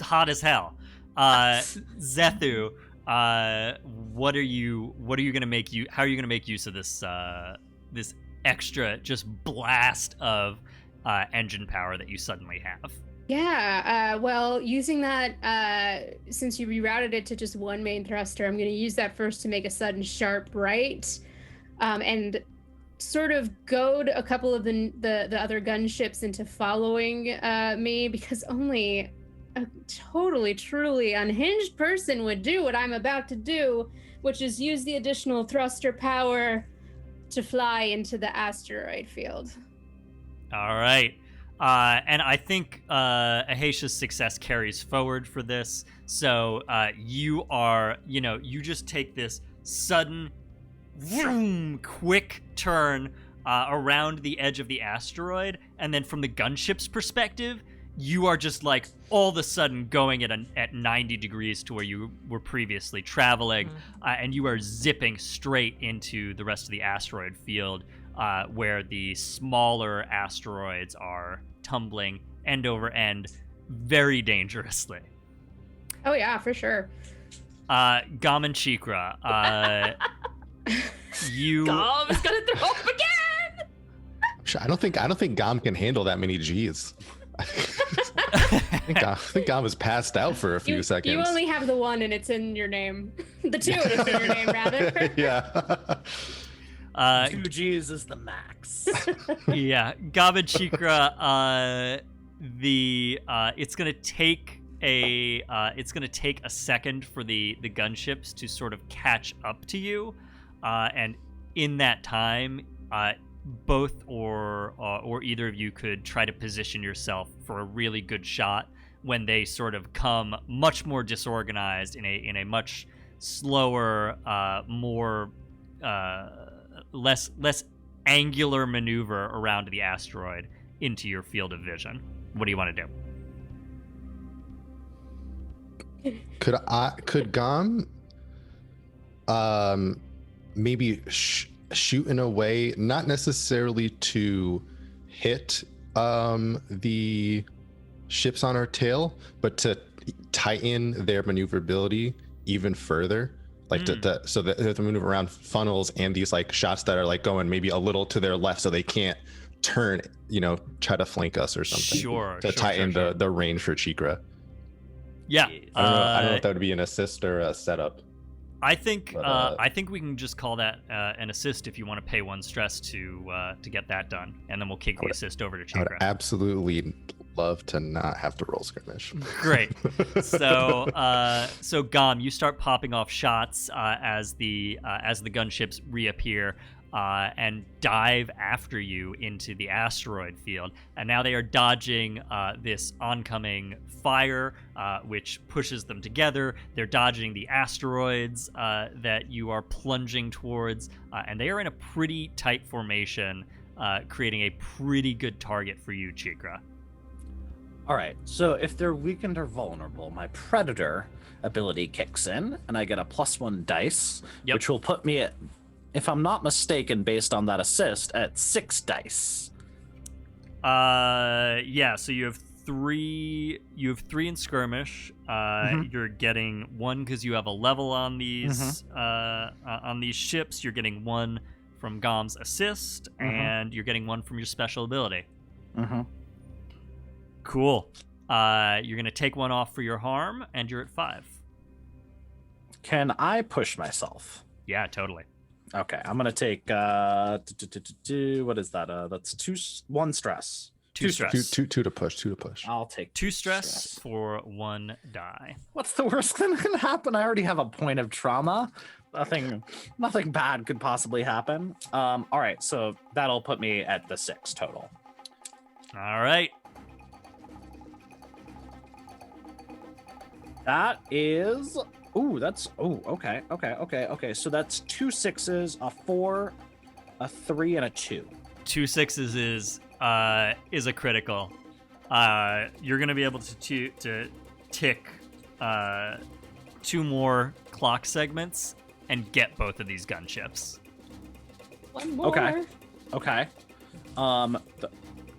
hot as hell. Zethu, what are you gonna make you? How are you gonna make use of this this extra just blast of engine power that you suddenly have? Yeah, well, using that, since you rerouted it to just one main thruster, I'm going to use that first to make a sudden sharp right, and sort of goad a couple of the other gunships into following me, because only a totally, truly unhinged person would do what I'm about to do, which is use the additional thruster power to fly into the asteroid field. All right. And I think Ahesha's success carries forward for this. So you just take this sudden, vroom, quick turn around the edge of the asteroid, and then from the gunship's perspective, you are just like all of a sudden going at 90 degrees to where you were previously traveling, and you are zipping straight into the rest of the asteroid field, where the smaller asteroids are tumbling end over end very dangerously. Oh yeah, for sure. Gom and Cheekra, Gom is gonna throw up again. I don't think Gom can handle that many G's. I think Gom is passed out for a few seconds. You only have the one, and it's in your name. The two, and it's in your name, rather. Yeah. 2 G's is the max. Yeah, Gom and Cheekra, it's gonna take a second for the gunships to sort of catch up to you, and in that time, both or either of you could try to position yourself for a really good shot when they sort of come much more disorganized in a much slower, more less angular maneuver around the asteroid into your field of vision. What do you want to do? Could Gom maybe shoot in a way not necessarily to hit the ships on our tail, but to tighten their maneuverability even further, like so that they have to move around funnels and these like shots that are like going maybe a little to their left so they can't turn, try to flank us or something. Sure. Tighten the range for Cheekra. Yeah. I don't know if that would be an assist or a setup. I think we can just call that an assist if you want to pay 1 stress to get that done, and then we'll kick the assist over to I would Cheekra. absolutely love to not have to roll skirmish. Great. So Gom, you start popping off shots as the gunships reappear and dive after you into the asteroid field. And now they are dodging this oncoming fire, which pushes them together. They're dodging the asteroids that you are plunging towards, and they are in a pretty tight formation, creating a pretty good target for you, Cheekra. All right, so if they're weakened or vulnerable, my Predator ability kicks in, and I get a +1 dice, which will put me at, if I'm not mistaken, based on that assist, at 6 dice. So you have 3. You have 3 in skirmish. You're getting 1 because you have a level on these ships. You're getting 1 from Gom's assist, and you're getting 1 from your special ability. Cool. You're gonna take 1 off for your harm, and you're at 5. Can I push myself? Yeah, totally. Okay, I'm gonna take what is that? That's 1 stress. 2 stress. Two to push. 2 to push. I'll take 2 stress for 1 die. What's the worst thing that can happen? I already have a point of trauma. Nothing bad could possibly happen. All right, so that'll put me at the 6 total. All right. That is. Okay. So that's 2 6s, a 4, a 3, and a 2. 2 6s is a critical. You're gonna be able to tick 2 more clock segments and get both of these gunships. 1 more. Okay.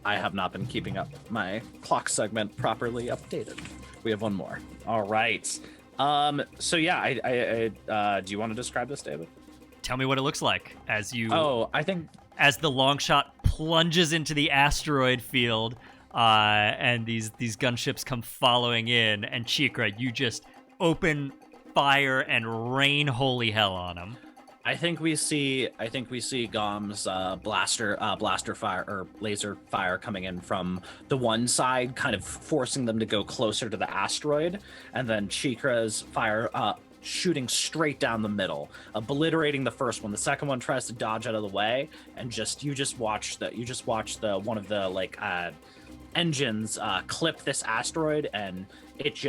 I have not been keeping up my clock segment properly updated. We have 1 more. All right. So yeah, I do you want to describe this, David? Tell me what it looks like as you. Oh, I think as the Longshot plunges into the asteroid field, and these gunships come following in, and Cheekra, you just open fire and rain holy hell on them. I think we see Gom's blaster fire or laser fire coming in from the one side, kind of forcing them to go closer to the asteroid, and then Cheekra's fire shooting straight down the middle, obliterating the first one. The second one tries to dodge out of the way, and you just watch the one of the engines clip this asteroid, and it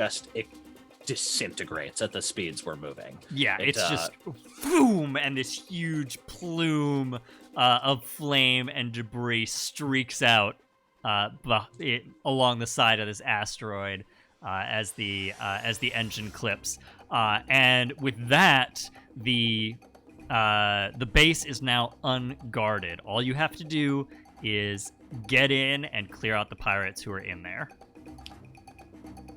disintegrates at the speeds we're moving. Yeah, it's just boom, and this huge plume of flame and debris streaks out along the side of this asteroid as the engine clips. And with that, the base is now unguarded. All you have to do is get in and clear out the pirates who are in there.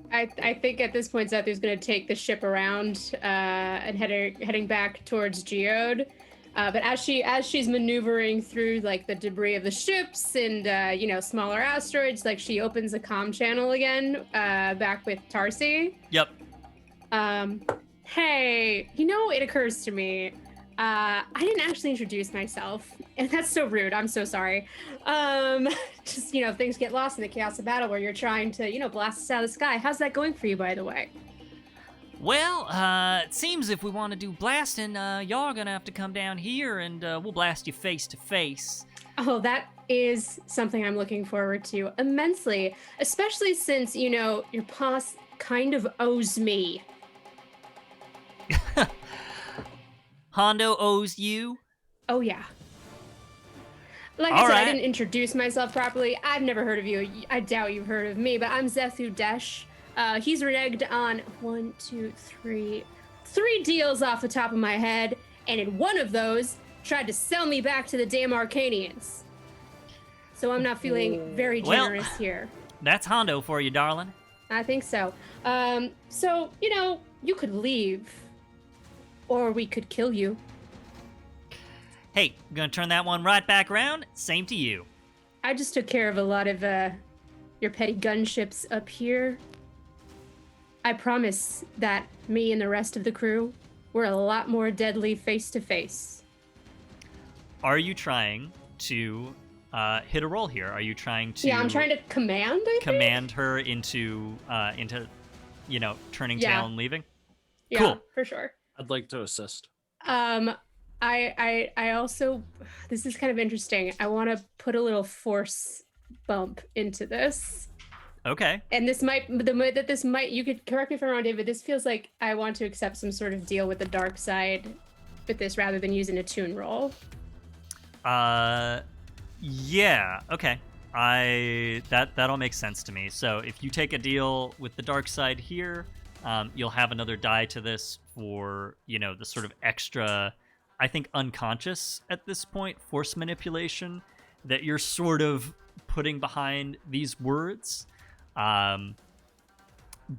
I think at this point Zethu's going to take the ship around and heading back towards Geode. But as she's maneuvering through like the debris of the ships and smaller asteroids, like she opens a comm channel again back with Tarsi. Yep. Hey, it occurs to me. I didn't actually introduce myself, and that's so rude. I'm so sorry. Just, things get lost in the chaos of battle where you're trying to, blast us out of the sky. How's that going for you, by the way? Well, it seems if we want to do blasting, y'all are gonna have to come down here and we'll blast you face to face. Oh, that is something I'm looking forward to immensely, especially since, your boss kind of owes me. Hondo owes you? Oh, yeah. Like All I said, right. I didn't introduce myself properly. I've never heard of you. I doubt you've heard of me, but I'm Zethu Desh. He's reneged on 3 deals off the top of my head, and in one of those, tried to sell me back to the damn Arcanians. So I'm not feeling very generous here. That's Hondo for you, darling. I think so. So, you could leave. Or we could kill you. Hey, gonna turn that one right back around? Same to you. I just took care of a lot of your petty gunships up here. I promise that me and the rest of the crew were a lot more deadly face to face. Are you trying to hit a roll here? Are you trying to? Yeah, I'm trying to command. I think? Command her into turning tail and leaving. Yeah, cool. For sure. I'd like to assist. I also, this is kind of interesting. I want to put a little force bump into this. Okay. And you could correct me if I'm wrong, David. This feels like I want to accept some sort of deal with the dark side with this rather than using a tune roll. Yeah. Okay. That all makes sense to me. So if you take a deal with the dark side here, you'll have another die to this for, the sort of extra, I think, unconscious at this point, force manipulation that you're sort of putting behind these words.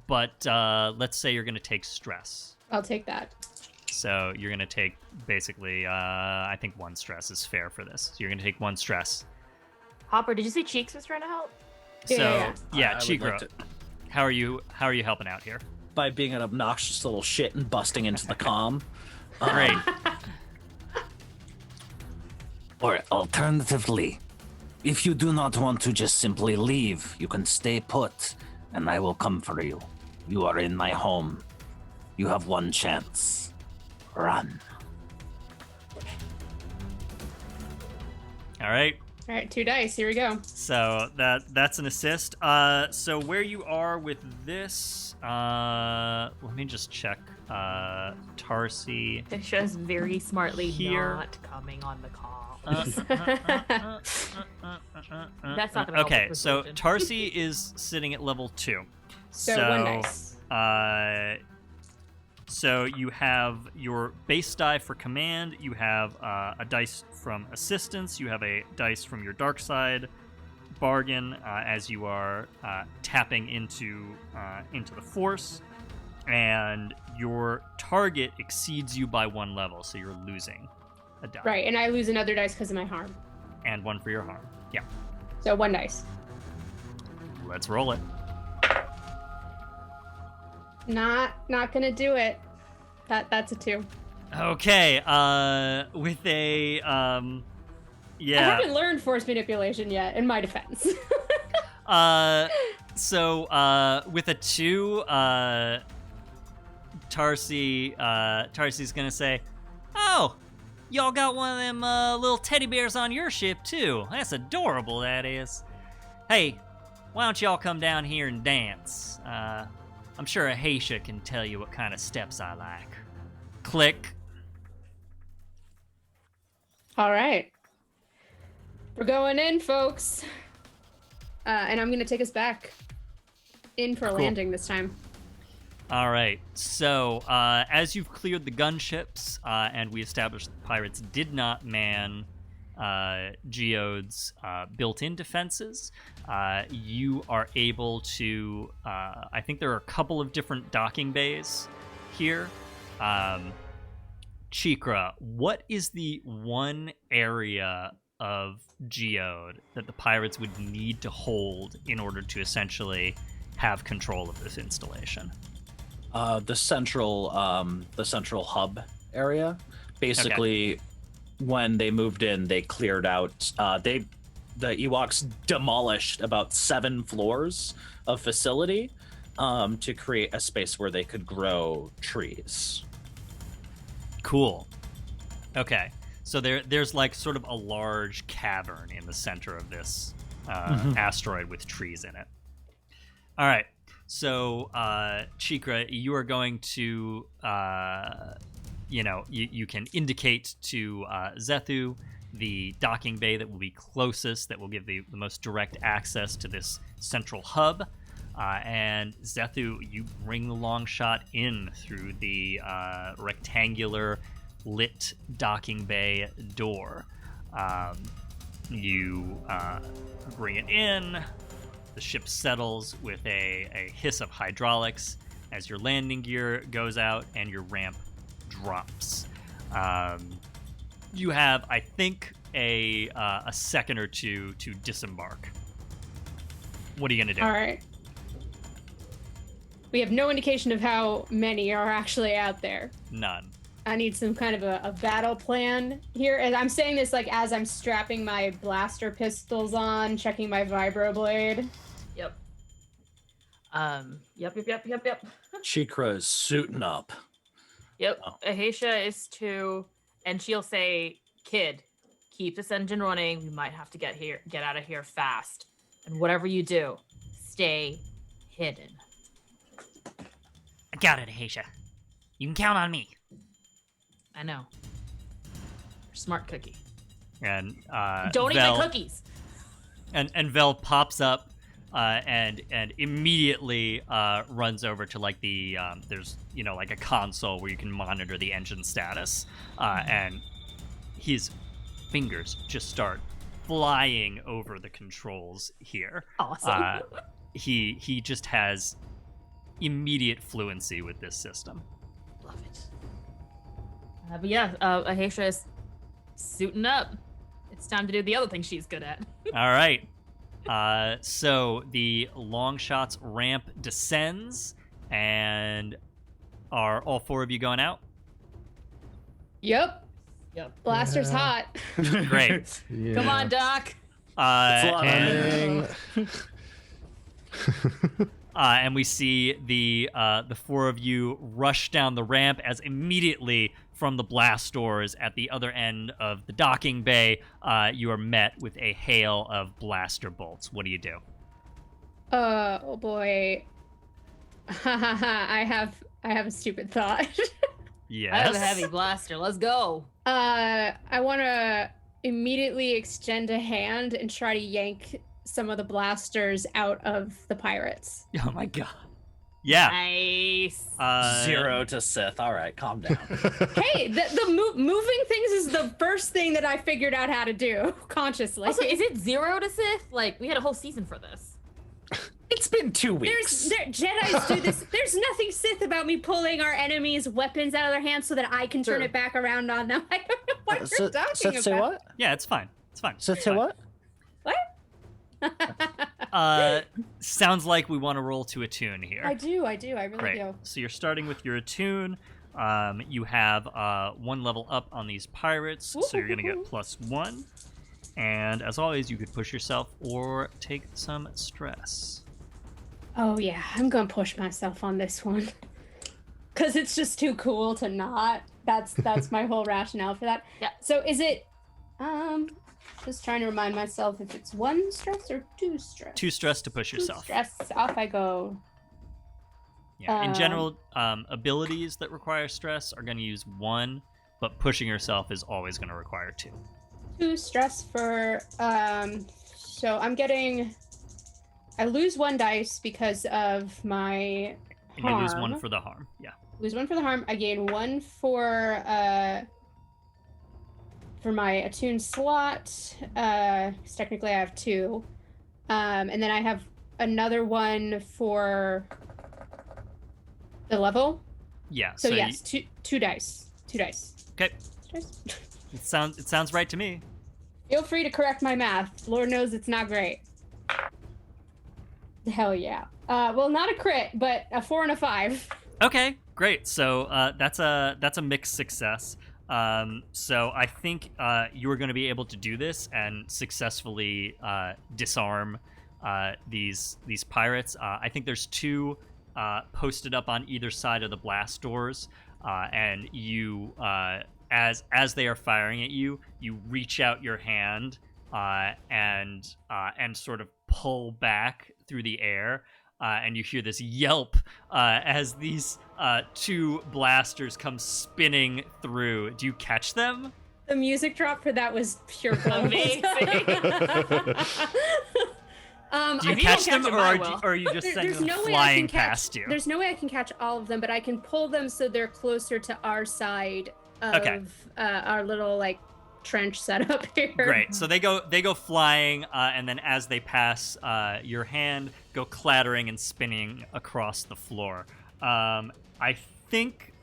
But let's say you're going to take stress. I'll take that. So you're going to take basically, I think 1 stress is fair for this. So you're going to take 1 stress. Hopper, did you see Cheeks was trying to help? So Yeah. I would Cheekra, like to- how are you helping out here? by being an obnoxious little shit and busting into the comm. Great. Or alternatively, if you do not want to just simply leave, you can stay put, and I will come for you. You are in my home. You have 1 chance. Run. All right. All right, 2 dice. Here we go. So that's an assist. So where you are with this, let me just check. Tarsi. Ahesha's very smartly Here. not coming on the call. That's not gonna help okay. with So persuasion. Tarsi is sitting at level 2. So 1 dice. So you have your base die for command. You have a dice from assistance. You have a dice from your dark side bargain as you are tapping into the force, and your target exceeds you by 1 level, so you're losing a die. Right, and I lose another dice because of my harm. And 1 for your harm. Yeah. So 1 dice. Let's roll it. Not gonna do it. That's a 2. Okay. With a I yeah. haven't learned force manipulation yet, in my defense. So with a 2, Tarsi's gonna say, "Oh, y'all got one of them little teddy bears on your ship too. That's adorable, that is. Hey, why don't y'all come down here and dance? I'm sure Ahesha can tell you what kind of steps I like." Click. All right. We're going in, folks. And I'm going to take us back in for a Cool. landing this time. All right. So, as you've cleared the gunships, and we established the pirates did not man Geode's built-in defenses, you are able to. I think there are a couple of different docking bays here. Cheekra, what is the one area of Geode that the pirates would need to hold in order to essentially have control of this installation? The central hub area. Basically, when they moved in, they cleared out. The Ewoks demolished about 7 floors of facility to create a space where they could grow trees. Cool. Okay. So there's like sort of a large cavern in the center of this asteroid with trees in it. All right. So, Cheekra, you are going to, you can indicate to Zethu the docking bay that will be closest, that will give the most direct access to this central hub. And Zethu, you bring the Longshot in through the rectangular lit docking bay door. You bring it in. The ship settles with a hiss of hydraulics as your landing gear goes out and your ramp drops. You have, I think, a second or two to disembark. What are you going to do? All right. We have no indication of how many are actually out there. None. I need some kind of a battle plan here. And I'm saying this like as I'm strapping my blaster pistols on, checking my vibroblade. Yep. Yep. Cheekra is suiting up. Yep. Oh. Ahesha is 2, and she'll say, "Kid, keep this engine running. We might have to get out of here fast. And whatever you do, stay hidden." I got it, Ahesha. You can count on me. I know. You're a smart cookie. And Don't eat Vel, my cookies. And Vel pops up and immediately runs over to like the there's like a console where you can monitor the engine status, and his fingers just start flying over the controls here. Awesome. he just has immediate fluency with this system. Love it. But yeah, Ahesha is suiting up. It's time to do the other thing she's good at. All right. So the Longshot's ramp descends, and are all 4 of you going out? Yep. Yep. Blaster's hot. Great. Yeah. Come on, Doc. And we see the 4 of you rush down the ramp as immediately from the blast doors at the other end of the docking bay, you are met with a hail of blaster bolts. What do you do? Oh boy. I have a stupid thought. Yes. I have a heavy blaster. Let's go. I want to immediately extend a hand and try to yank some of the blasters out of the pirates. Oh my god. Yeah. Nice. 0 to Sith. All right, calm down. Hey, the moving things is the first thing that I figured out how to do consciously. Also, is it 0 to Sith? Like, we had a whole season for this. It's been 2 weeks. Jedis do this. There's nothing Sith about me pulling our enemies' weapons out of their hands so that I can turn Sure. it back around on them. I don't know what you're talking Sith about. say what? Yeah, it's fine. It's fine. Sith It's say fine. what? Sounds like we want to roll to attune here. I do. I really Great. do. So you're starting with your attune. You have 1 level up on these pirates, so you're gonna get +1. And as always, you could push yourself or take some stress. Oh yeah, I'm gonna push myself on this one. Cause it's just too cool to not. That's my whole rationale for that. Yeah. So is it just trying to remind myself if it's 1 stress or 2 stress? 2 stress to push 2 yourself. stress, off I go. Yeah. In general, abilities that require stress are gonna use 1, but pushing yourself is always gonna require 2. 2 stress for so I'm getting, I lose 1 dice because of my And you lose harm. 1 for the harm. Yeah. Lose 1 for the harm. I gain 1 for my attune slot. 'Cause technically I have 2. And then I have another 1 for the level. Yeah. So yes, two dice. 2 dice. Okay. 2 dice. It sounds right to me. Feel free to correct my math. Lord knows it's not great. Hell yeah. Well, not a crit, but a 4 and a 5. Okay, great. So that's a mixed success. So I think you are going to be able to do this and successfully disarm these pirates. I think there's 2 posted up on either side of the blast doors, and you, as they are firing at you, you reach out your hand and sort of pull back through the air. And you hear this yelp as these 2 blasters come spinning through. Do you catch them? The music drop for that was pure gold. Amazing. Do you if you catch don't them, catch or them, I will. are you just sending them way I flying can catch, past you? There's no way I can catch all of them, but I can pull them so they're closer to our side of our little like trench setup here. Great. So they go flying, and then as they pass your hand, go clattering and spinning across the floor. I think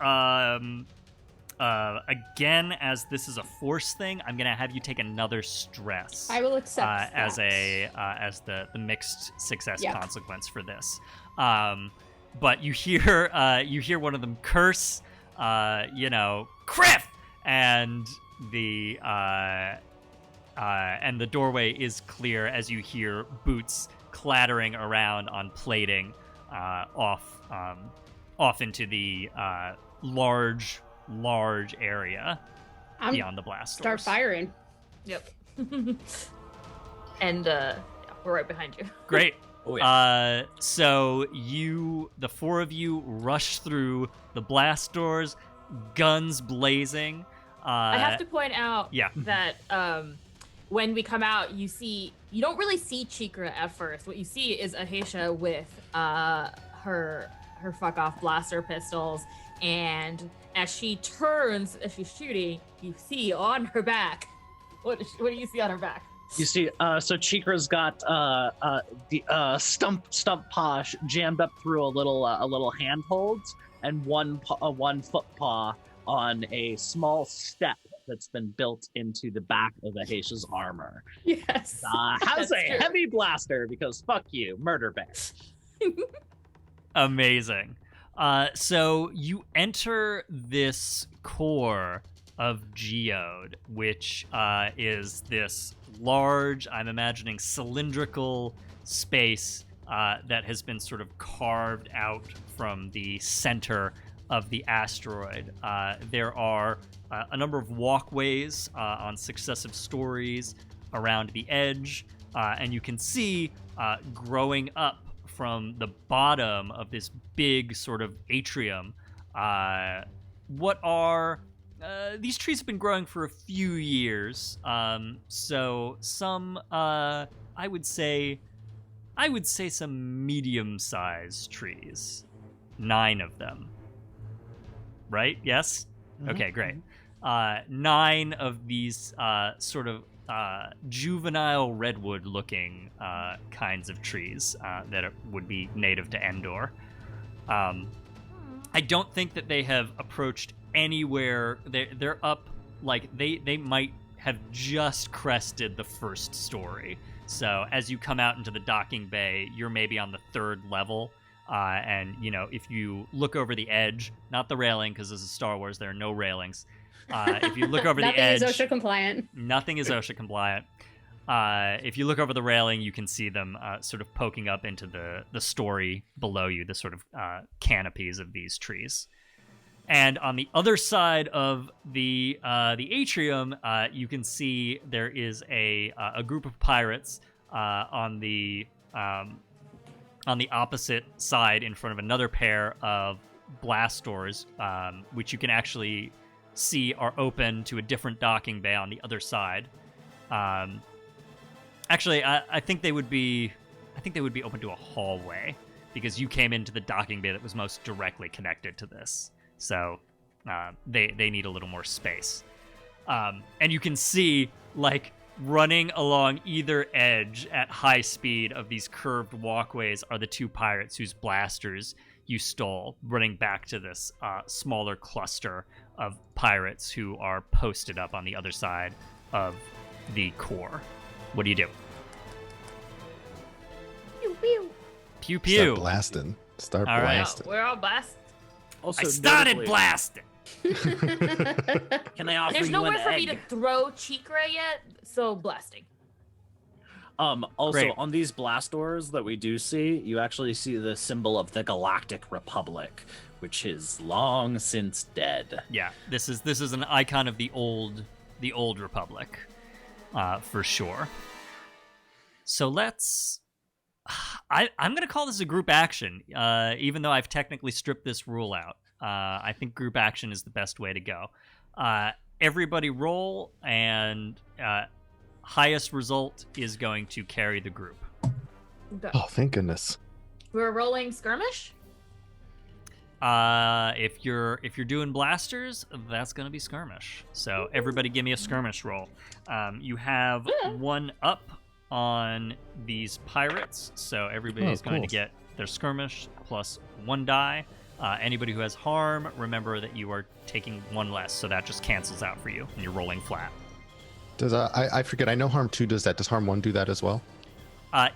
again, as this is a force thing, I'm gonna have you take another stress. I will accept as that. as the mixed success Yep. consequence for this. But you hear one of them curse, Criff, and the doorway is clear as you hear boots clattering around on plating off into the large area I'm beyond the blast start doors. firing. Yep. And we're right behind you. Great. Oh, yeah. So the 4 of you rush through the blast doors, guns blazing. I have to point out yeah. that when we come out, you don't really see Cheekra at first. What you see is Ahesha with her fuck off blaster pistols, and as she turns, as she's shooting, you see on her back. What do you see on her back? You see, so Cheekra's got the stump paw jammed up through a little handhold, and one foot paw on a small step that's been built into the back of Ahesha's armor. Yes. Has That's a true. heavy blaster because fuck you, murder bear. Amazing. So you enter this core of Geode, which is this large, I'm imagining, cylindrical space that has been sort of carved out from the center of the asteroid. There are a number of walkways on successive stories around the edge, and you can see growing up from the bottom of this big sort of atrium what are these trees have been growing for a few years, so some I would say some medium-sized trees, 9 of them. Right? Yes? Mhm. Okay, great. 9 of these sort of juvenile redwood-looking kinds of trees that would be native to Endor. I don't think that they have approached anywhere. They're up, like, they might have just crested the first story. So as you come out into the docking bay, you're maybe on the 3rd level. And, you know, if you look over the edge, not the railing, because this is Star Wars, there are no railings. If you look over the edge... Nothing is OSHA compliant. Nothing is OSHA compliant. If you look over the railing, you can see them sort of poking up into the story below you, the sort of canopies of these trees. And on the other side of the atrium, you can see there is a group of pirates on the opposite side in front of another pair of blast doors, which you can actually see are open to a different docking bay on the other side. Actually, I think they would be open to a hallway because you came into the docking bay that was most directly connected to this. So they need a little more space. And you can see, like, running along either edge at high speed of these curved walkways are the 2 pirates whose blasters you stole, running back to this smaller cluster of pirates who are posted up on the other side of the core. What do you do? Pew, pew. Pew pew. Start blasting. Start All right. blasting. We're all blessed. Also, I started notably, blasting. Can I offer There's you nowhere an for egg? me to throw Cheekra yet, so blasting. Also, Great. on these blast doors that we do see, you actually see the symbol of the Galactic Republic, which is long since dead. Yeah, this is an icon of the old Republic, for sure. So let's. I'm gonna call this a group action, even though I've technically stripped this rule out. I think group action is the best way to go. Everybody roll, and highest result is going to carry the group. Okay. Oh, thank goodness. We're rolling skirmish. If you're doing blasters, that's gonna be skirmish. So everybody, give me a skirmish roll. You have 1 up on these pirates, so everybody's going to cool. get their skirmish plus 1 die. Anybody who has harm, remember that you are taking 1 less, so that just cancels out for you, and you're rolling flat. Does I forget? I know harm 2 does that. Does harm 1 do that as well?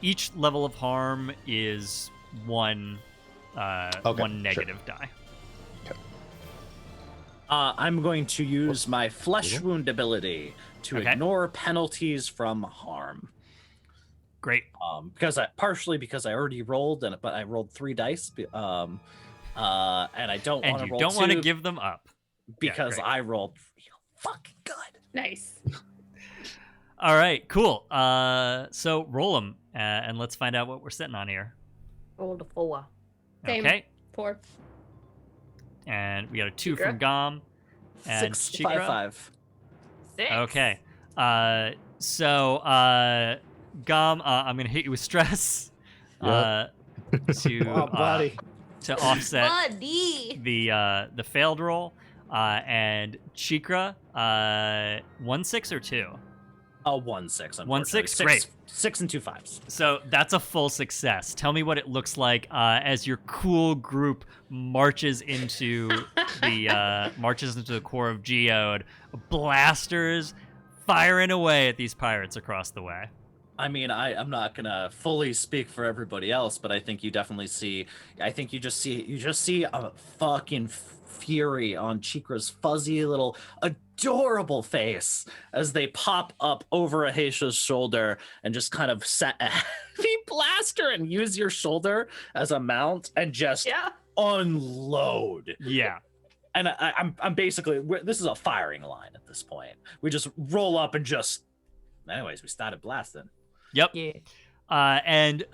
Each level of harm is 1 negative die. I'm going to use my flesh wound ability to Okay. ignore penalties from harm. Great. Because I already rolled, but I rolled 3 dice. And I don't And want to you roll don't want to 2 give them up. because great. I rolled real fucking good. Nice. All right, cool. So roll them, and let's find out what we're sitting on here. Roll the 4. Same. Okay. 4. And we got a 2 Cheekra? from Gom. And 6, Cheekra? 5. 6. Okay. So Gom, I'm gonna hit you with stress. Yep. To offset Buddy. the failed roll. And Cheekra, 1 6 or 2? A 1-6. 1-6, great. 6 and 2 5s. So that's a full success. Tell me what it looks like as your cool group marches into the core of Geode. Blasters firing away at these pirates across the way. I mean, I'm not gonna fully speak for everybody else, but I think you definitely see. I think you just see a fucking fury on Cheekra's fuzzy little adorable face as they pop up over Ahesha's shoulder and just kind of set a heavy blaster and use your shoulder as a mount and just unload. Yeah. And I'm basically, this is a firing line at this point. We just roll up and just, anyways, we started blasting. Yep. Yeah. And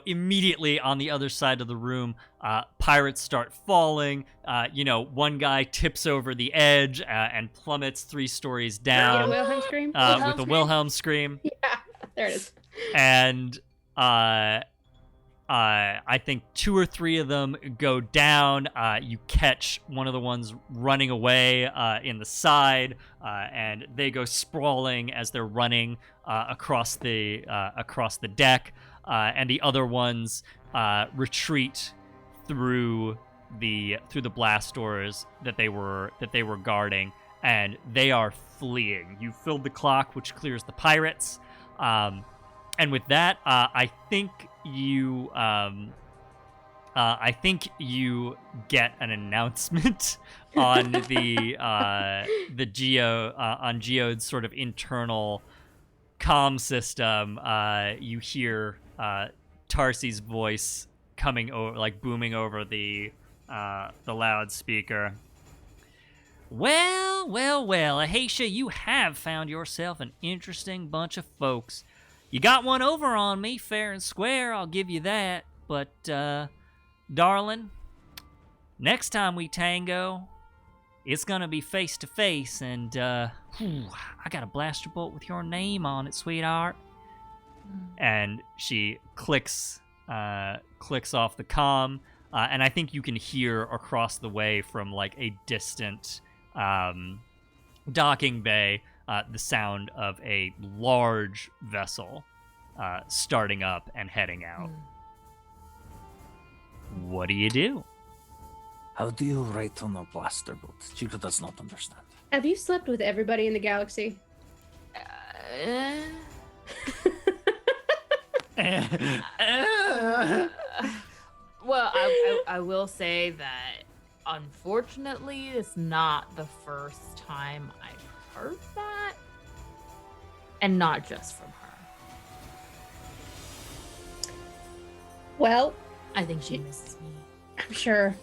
immediately on the other side of the room, pirates start falling. One guy tips over the edge and plummets 3 stories down. Wilhelm scream? With a Wilhelm scream. Yeah, there it is. And I think 2 or 3 of them go down. You catch one of the ones running away in the side, and they go sprawling as they're running across the deck, and the other ones retreat through the blast doors that they were guarding, and they are fleeing. You filled the clock, which clears the pirates. And with that, I think you get an announcement on on Geode's sort of internal comm system. You hear Tarsi's voice coming over, like booming over the loudspeaker. Well, Ahesha, you have found yourself an interesting bunch of folks. You got one over on me, fair and square, I'll give you that. But, darling, next time we tango, it's gonna be face to face, and, I got a blaster bolt with your name on it, sweetheart. And she clicks off the comm, and I think you can hear across the way from, like, a distant, docking bay, the sound of a large vessel starting up and heading out. What do you do? How do you write on a blaster boat? Cheekra does not understand. Have you slept with everybody in the galaxy? Well, I will say that unfortunately, it's not the first time I've heard that, and not just from her. Well, I think she misses me. I'm sure.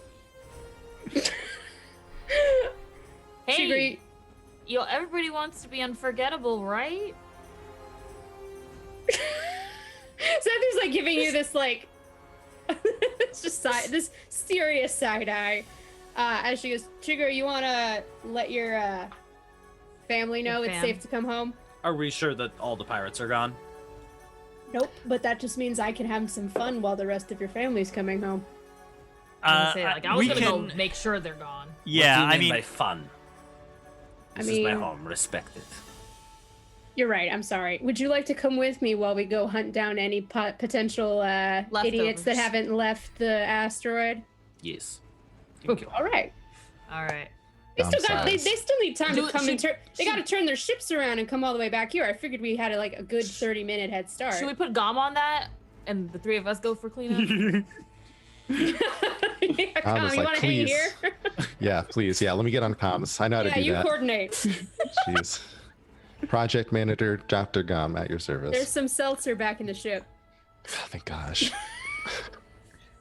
Hey, everybody wants to be unforgettable, right? Zethu's like giving you this like, it's just this serious side eye. As she goes, Cheekra, you want to let your family know it's safe to come home? Are we sure that all the pirates are gone? Nope, but that just means I can have some fun while the rest of your family's coming home. I was gonna go make sure they're gone. Yeah, what do you mean by fun? This is my mean, home. Respect it. You're right. I'm sorry. Would you like to come with me while we go hunt down any potential idiots that haven't left the asteroid? Yes. All right. They still need time to come and turn. They got to turn their ships around and come all the way back here. I figured we had a good 30-minute head start. Should we put Gom on that, and the 3 of us go for cleanup? Yeah, Gom, you want to hang here? Yeah, please. Yeah, let me get on comms. I know how to do that. Yeah, you coordinate. Jeez. Project manager Dr. Gom at your service. There's some seltzer back in the ship. Oh, thank gosh.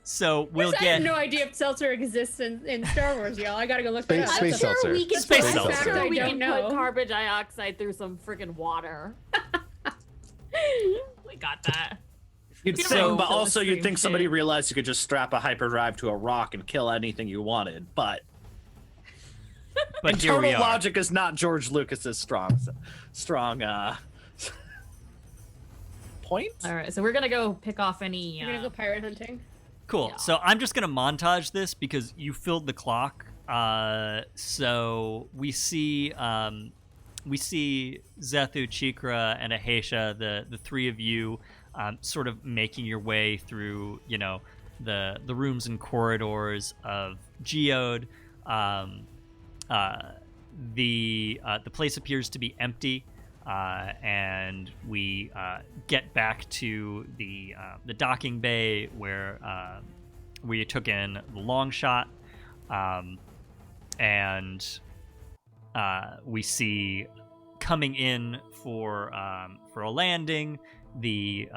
So we'll I get. have no idea if seltzer exists in Star Wars, y'all. I gotta go look that up. Space seltzer. We can Space put, seltzer. I'm sure we I can don't know. put carbon dioxide through some freaking water. We got that. You'd You think, know, but kill the also you'd stream think somebody shit. realized you could just strap a hyperdrive to a rock and kill anything you wanted. But But here we internal are. logic is not George Lucas's strong point. All right, so we're gonna go pick off any. You're gonna go pirate hunting. Cool. Yeah. So I'm just gonna montage this because you filled the clock. So we see we see Zethu, Cheekra, and Ahesha, the three of you, sort of making your way through, the rooms and corridors of Geode. The place appears to be empty, and we get back to the docking bay where we took in the Longshot, and we see coming in for a landing the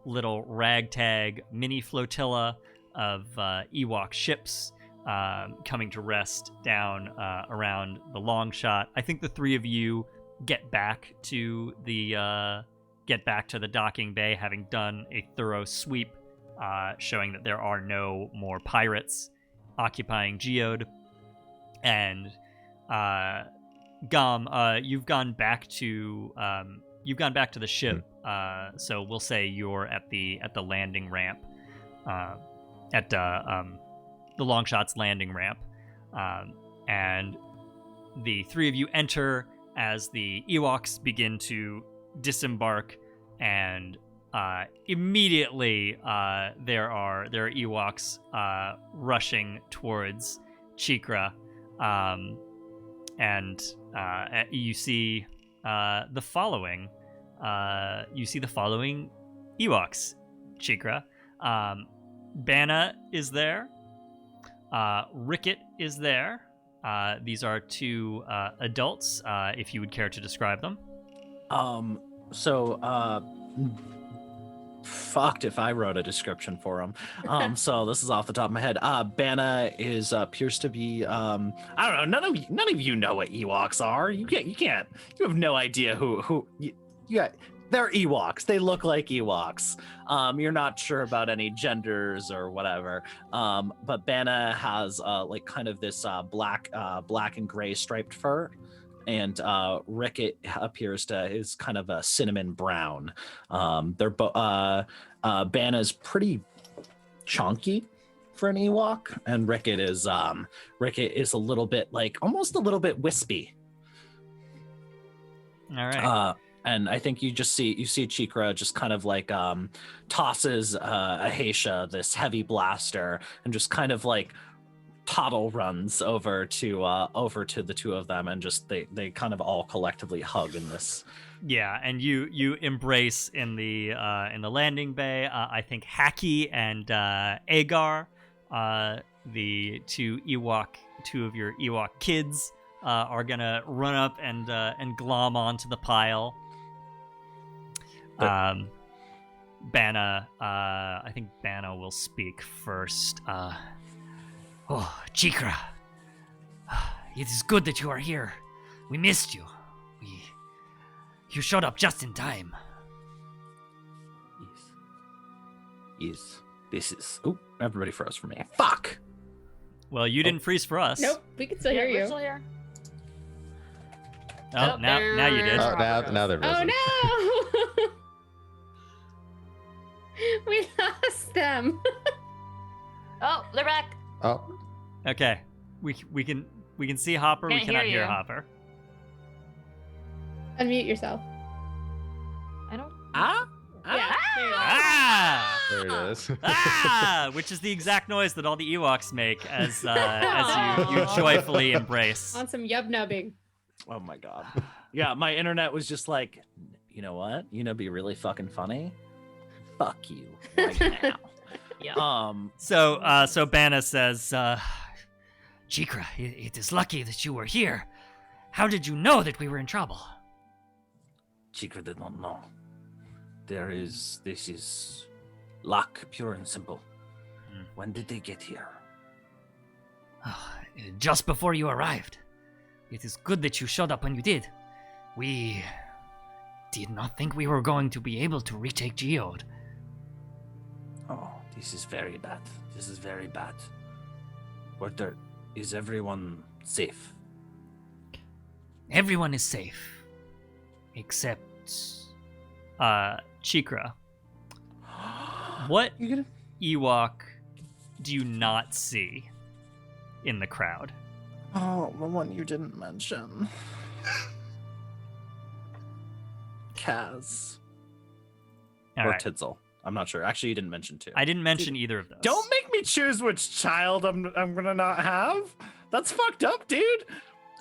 little ragtag mini flotilla of Ewok ships coming to rest down around the Longshot. I think the three of you get back to the docking bay, having done a thorough sweep, showing that there are no more pirates occupying Geode. And Gom, you've gone back to the ship. So we'll say you're at the landing ramp, at the Longshot's landing ramp, and the three of you enter as the Ewoks begin to disembark, and immediately there are Ewoks rushing towards Cheekra, and you see the following. You see the following Ewoks, Cheekra. Bana is there. Ricket is there. These are two adults, if you would care to describe them. Fucked if I wrote a description for him. So this is off the top of my head. Bana appears to be I don't know. None of you know what Ewoks are. You can't. You have no idea who. They're Ewoks. They look like Ewoks. You're not sure about any genders or whatever. But Bana has like kind of this black and gray striped fur, and Ricket appears to is kind of a cinnamon brown. Bana's pretty chunky for an Ewok, and Ricket is a little bit almost a little bit wispy. All right. And I think you see Cheekra just kind of tosses Ahesha this heavy blaster and just kind of toddle runs over to the two of them, and just they kind of all collectively hug in this. Yeah, and you embrace in the landing bay. I think Haki and Agar, the two of your Ewok kids, are gonna run up and glom onto the pile. Bana, I think Bana will speak first. Oh, Cheekra, it is good that you are here. We missed you. You showed up just in time. Yes. This is. Oh, everybody froze for me. Fuck. Well, you didn't freeze for us. Nope, we can still hear We're you. still here. Oh, now you did. Now they're Oh busy. no! We lost them. Oh, they're back. Oh, Okay, we can see Hopper. Can't we cannot hear hear you. Hopper. Unmute yourself. I don't. Yeah. There you go. Ah! there it is. Ah! Which is the exact noise that all the Ewoks make as you joyfully embrace. On some yub nubbing. Oh my god. Yeah, my internet was just like, you know what? Be really fucking funny. Fuck you right now. Yeah. So Bana says, Cheekra, it is lucky that you were here. How did you know that we were in trouble? Cheekra did not know. This is luck, pure and simple. When did they get here? Just before you arrived. It is good that you showed up when you did. We did not think we were going to be able to retake Geode. Oh, this is very bad. This is very bad. Is everyone safe? Everyone is safe. Except... Cheekra, what Ewok do you not see in the crowd? Oh, the one you didn't mention. Kaz. All or right. Tidzel. I'm not sure. Actually, you didn't mention two. I didn't mention either of those. Don't make me choose which child I'm gonna not have. That's fucked up, dude.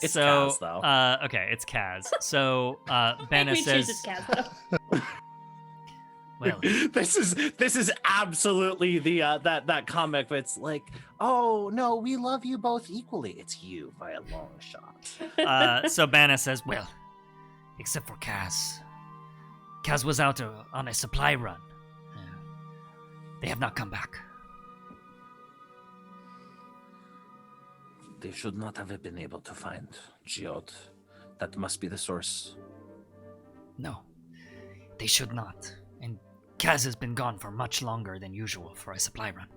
It's so, Kaz, though. Okay, it's Kaz. So Make Benna me says, choose this cat, though. well, this is absolutely the that comic. But it's like, oh no, we love you both equally. It's you by a long shot. so Benna says, well, Except for Kaz. Kaz was out on a supply run. They have not come back. They should not have been able to find Geode. That must be the source. No, they should not. And Kaz has been gone for much longer than usual for a supply run.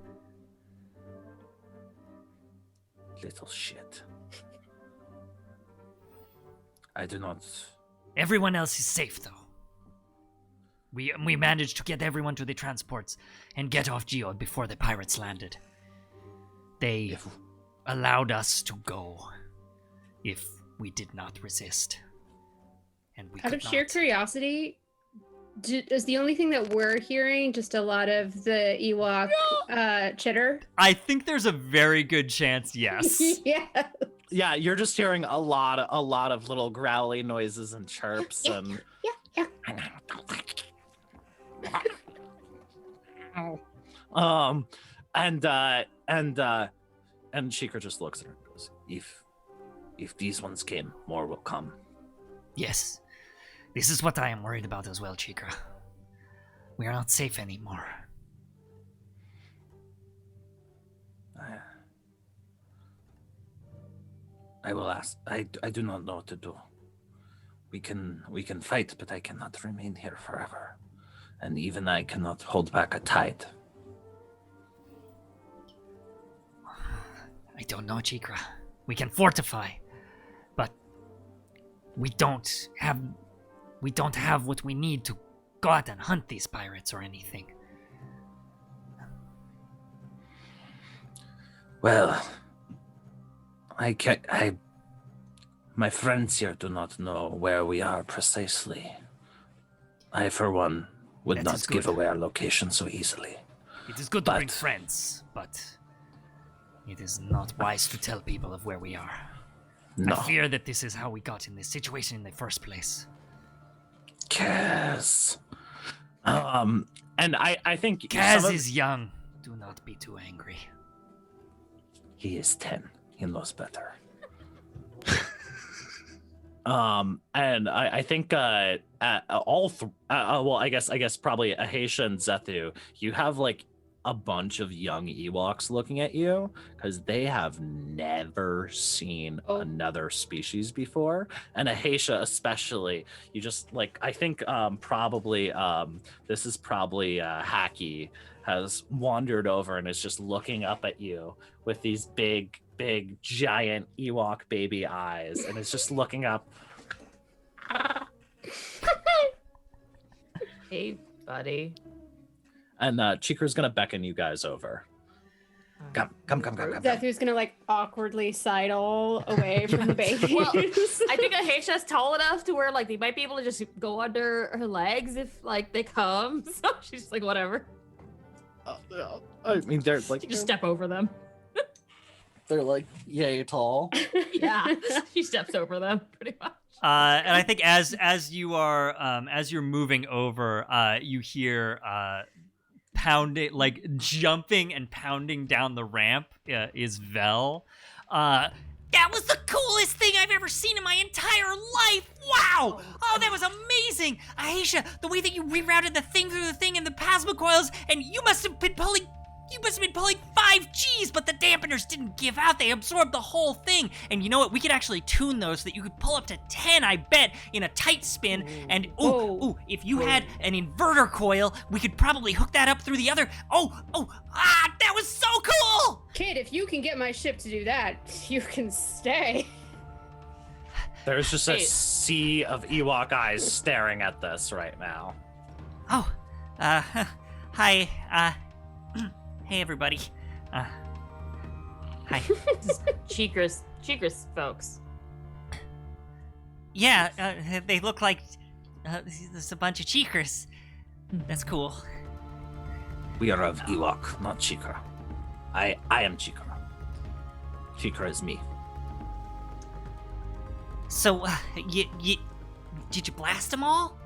Little shit. I do not. Everyone else is safe, though. We managed to get everyone to the transports and get off Geode before the pirates landed. They allowed us to go if we did not resist. And we Out could of sheer not. curiosity, is the only thing that we're hearing just a lot of the Ewok chitter? I think there's a very good chance, yes. Yeah. Yeah, you're just hearing a lot of little growly noises and chirps and. Yeah. And Cheekra just looks at her and goes, if these ones came, more will come. Yes. This is what I am worried about as well, Cheekra. We are not safe anymore. I will ask. I do not know what to do. We can fight, but I cannot remain here forever. And even I cannot hold back a tide. I don't know, Cheekra. We can fortify, but we don't have what we need to go out and hunt these pirates or anything. Well, my friends here do not know where we are precisely. I, for one, would That not is give good. away our location so easily. It is good to bring But- friends, but it is not wise to tell people of where we are. No. I fear that this is how we got in this situation in the first place. Kaz. And I think Kaz some of- is young. Do not be too angry. He is 10. He knows better. And I think well, I guess probably Ahesha and Zethu, you have like a bunch of young Ewoks looking at you because they have never seen another species before. And Ahesha especially, you just like, I think probably this is probably Hacky has wandered over and is just looking up at you with these big giant Ewok baby eyes and is just looking up. Hey, buddy. And Cheekra's gonna beckon you guys over. Come. Zethu's gonna like awkwardly sidle away from the babies. Well, I think Ahesha's tall enough to where like they might be able to just go under her legs if like they come. So she's just like whatever. I mean, they're like She just step over them. they're like yay tall. Yeah, she steps over them pretty much. And I think as you're moving over, you hear pounding, like jumping and pounding down the ramp is Vel. That was the coolest thing I've ever seen in my entire life! Wow! Oh, that was amazing! Ahesha, the way that you rerouted the thing through the thing and the plasma coils, and you must have been pulling 5 Gs, but the dampeners didn't give out. They absorbed the whole thing. And you know what? We could actually tune those so that you could pull up to 10, I bet, in a tight spin. And if you had an inverter coil, we could probably hook that up through the other. That was so cool! Kid, if you can get my ship to do that, you can stay. There's just a Hey. sea of Ewok eyes staring at this right now. Hi, hey everybody. Hi. Cheekra's folks. Yeah, they look like there's a bunch of Cheekras. That's cool. We are of Ewok, not Cheekra. I am Cheekra. Cheekra is me. So, did you blast them all?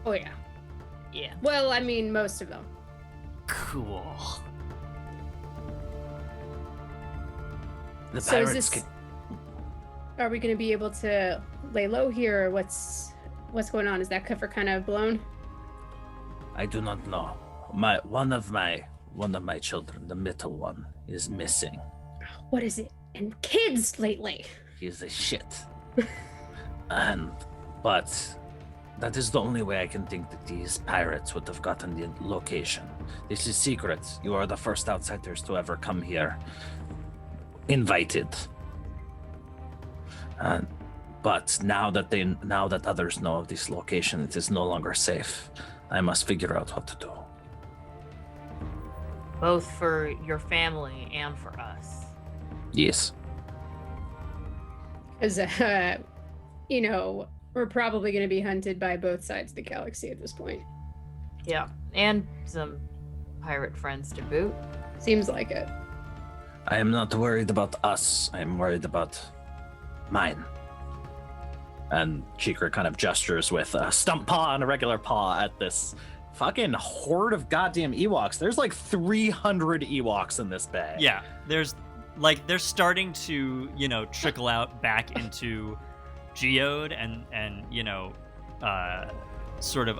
Oh yeah. Yeah. Well, I mean, most of them. Cool. The So is pirates this? Are we going to be able to lay low here, or what's going on? Is that cover kind of blown? I do not know. One of my children, the middle one, is missing. What is it? And kids lately. He is a shit. But that is the only way I can think that these pirates would have gotten the location. This is secret. You are the first outsiders to ever come here. Invited. But now that others know of this location, it is no longer safe. I must figure out what to do. Both for your family and for us. Yes. Because, we're probably going to be hunted by both sides of the galaxy at this point. Yeah. And some pirate friends to boot. Seems like it. I am not worried about us. I am worried about mine. And Cheekra kind of gestures with a stump paw and a regular paw at this fucking horde of goddamn Ewoks. There's like 300 Ewoks in this bay. Yeah, they're starting to, trickle out back into Geode and sort of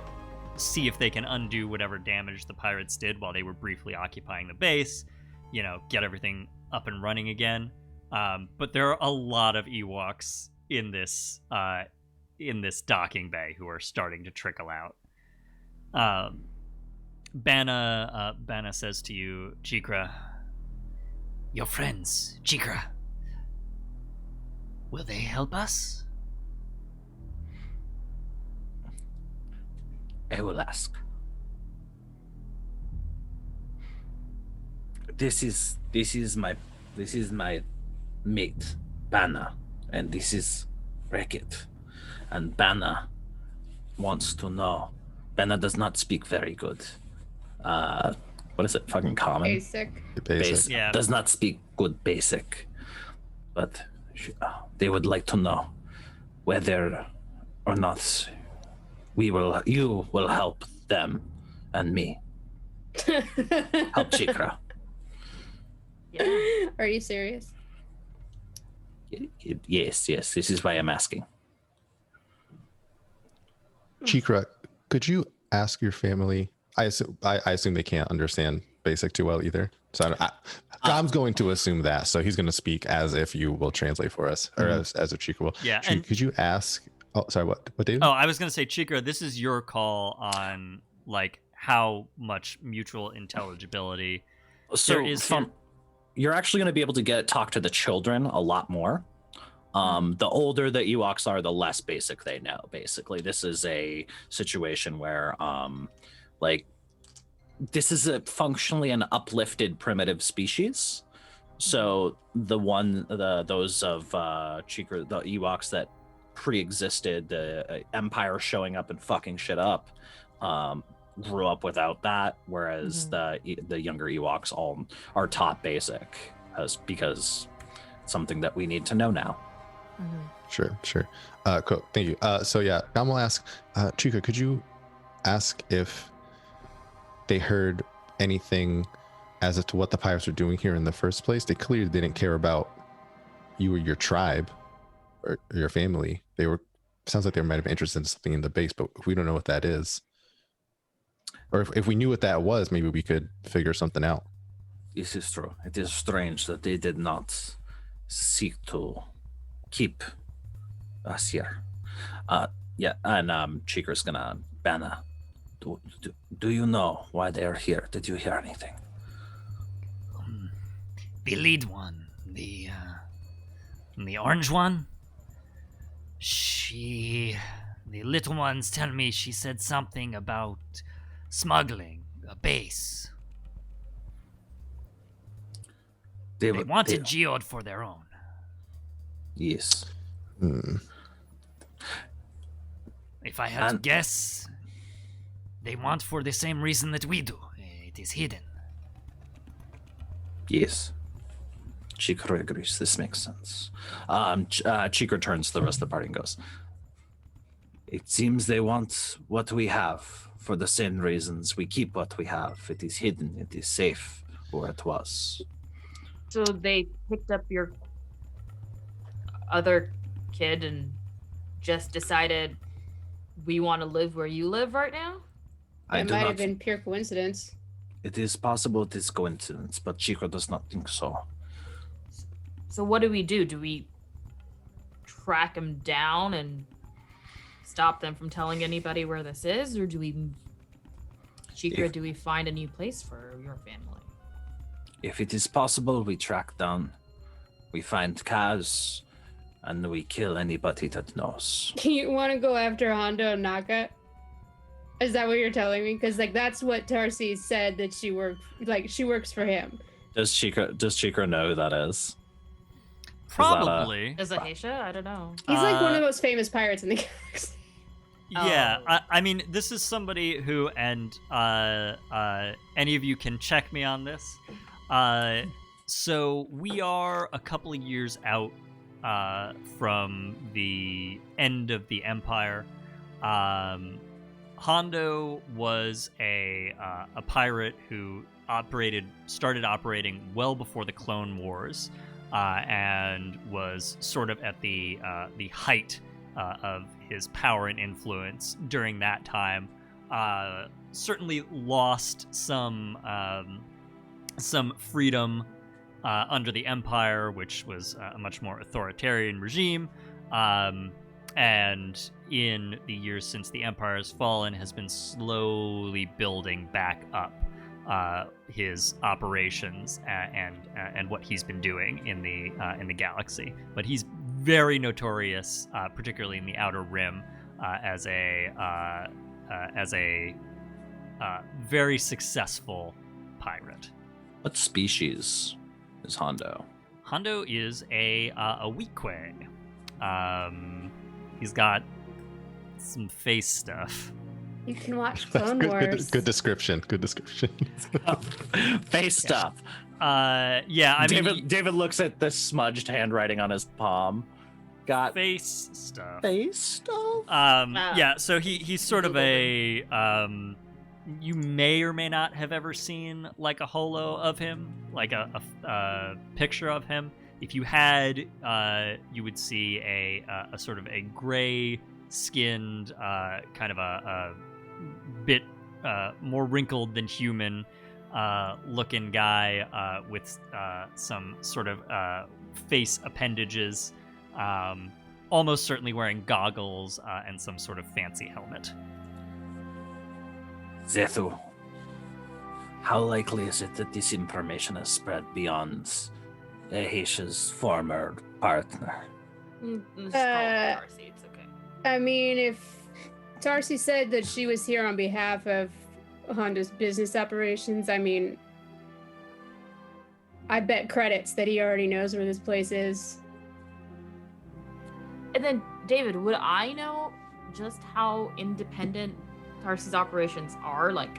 see if they can undo whatever damage the pirates did while they were briefly occupying the base, get everything up and running again. But there are a lot of Ewoks in this docking bay who are starting to trickle out. Bana says to you, Cheekra, Your friends, Cheekra. Will they help us? I will ask. This is my mate, Bana, and this is Rekit. And Bana wants to know. Bana does not speak very good. What is it? Fucking common? Basic. Basic. Yeah. Does not speak good basic. But they would like to know whether or not you will help them and me. Help Cheekra. Yeah. Are you serious? Yes. This is why I'm asking. Cheekra, could you ask your family? I assume they can't understand basic too well either. So Gom's going to assume that. So he's going to speak as if you will translate for us, or as if Cheekra will. Yeah, Could you ask? Oh, sorry. What, David? Oh, I was going to say, Cheekra, this is your call on how much mutual intelligibility So there is here. you're actually going to be able to talk to the children a lot more. The older the Ewoks are, the less basic they know. Basically, this is a situation where, this is functionally an uplifted primitive species. So those of Cheekra, the Ewoks that pre-existed, the Empire showing up and fucking shit up, grew up without that, whereas the younger Ewoks all are taught basic because it's something that we need to know now. Sure. Cool. Thank you. So yeah, Gom will ask, Cheekra, could you ask if they heard anything as to what the pirates are doing here in the first place? They clearly didn't care about you or your tribe or your family. Sounds like they might have been interested in something in the base, but we don't know what that is. Or if we knew what that was, maybe we could figure something out. This is true. It is strange that they did not seek to keep us here. And Cheekra's gonna Bana. Do you know why they are here? Did you hear anything? The lead one, the orange one. The little ones tell me she said something about smuggling a base. They wanted Geode for their own. Yes. If I had to And- guess, they want for the same reason that we do. It is hidden. Yes. Cheekra agrees. This makes sense. Cheekra turns to the rest of the party and goes, it seems they want what we have for the same reasons we keep what we have. It is hidden. It is safe where it was. So they picked up your other kid and just decided we want to live where you live right now? I It do might not. have been pure coincidence. It is possible it is coincidence, but Cheekra does not think so. So what do? Do we track them down and stop them from telling anybody where this is, or do we, Cheekra, do we find a new place for your family? If it is possible, we track down, we find Kaz, and we kill anybody that knows. You want to go after Hondo and Naka? Is that what you're telling me? Because like that's what Tarsi said that she works for him. Does Cheekra know who that is? Probably. Is it Ahesha? I don't know. He's like one of the most famous pirates in the galaxy. Yeah, Oh. I mean, this is somebody who, and any of you can check me on this. So we are a couple of years out from the end of the Empire. Hondo was a pirate who started operating well before the Clone Wars, and was sort of at the height of his power and influence during that time. Certainly lost some freedom under the Empire, which was a much more authoritarian regime. And in the years since the Empire has fallen, has been slowly building back up his operations and what he's been doing in the galaxy. But he's very notorious, particularly in the Outer Rim, as a very successful pirate. What species is Hondo? Hondo is a Weequay. He's got some face stuff. You can watch Clone good, Wars. good description. Good description. Face stuff. Yeah, I mean, David looks at the smudged handwriting on his palm. Got face stuff. face stuff? Yeah, so he's sort of a you may or may not have ever seen like a holo of him, like a picture of him. If you had, you would see a sort of a gray-skinned, kind of a bit more wrinkled than human looking guy with some sort of face appendages, almost certainly wearing goggles and some sort of fancy helmet. Zethu, how likely is it that this information has spread beyond Ahesha's former partner? Just call it Marcy, it's okay. I mean, if Tarsi said that she was here on behalf of Honda's business operations, I mean, I bet credits that he already knows where this place is. And then, David, would I know just how independent Tarsi's operations are? Like,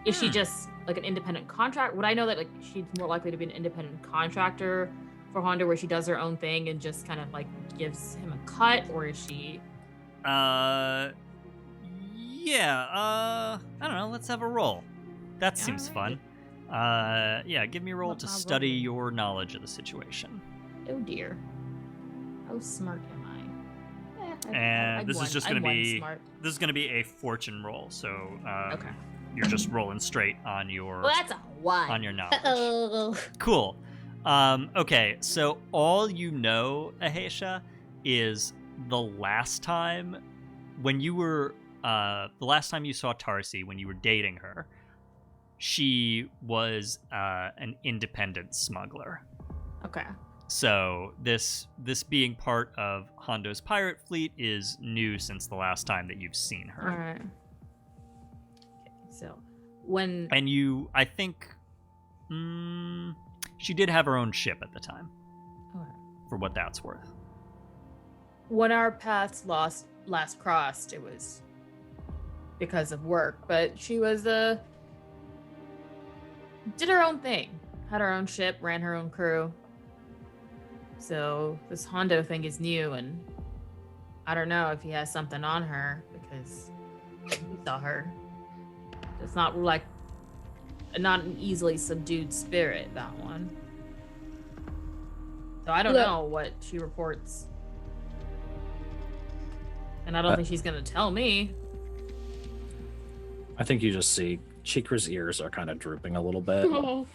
is she just like an independent contract? Would I know that like she's more likely to be an independent contractor for Hondo, where she does her own thing and just kind of like gives him a cut, or is she? Yeah. I don't know. Let's have a roll. That seems fun. Yeah. Give me a roll What to am I study rolling? your knowledge of the situation. Oh dear. How smart am I? And this is just I'm gonna be smart. this is gonna be a fortune roll. So Okay. you're just rolling straight on your Well, that's a one. on your knowledge. Oh. Cool. Okay, so all you know, Ahesha, is the last time when you were the last time you saw Tarsi when you were dating her, she was an independent smuggler. Okay. So this being part of Hondo's pirate fleet is new since the last time that you've seen her. All right. Okay. So when And I think she did have her own ship at the time, Okay. for what that's worth. when our paths last crossed, it was because of work, but she was did her own thing, had her own ship, ran her own crew. So this Hondo thing is new, and I don't know if he has something on her, because we saw her. It's not like not an easily subdued spirit, that one. So I don't know what she reports. And I don't think she's gonna tell me. I think you just see Cheekra's ears are kind of drooping a little bit. Oh.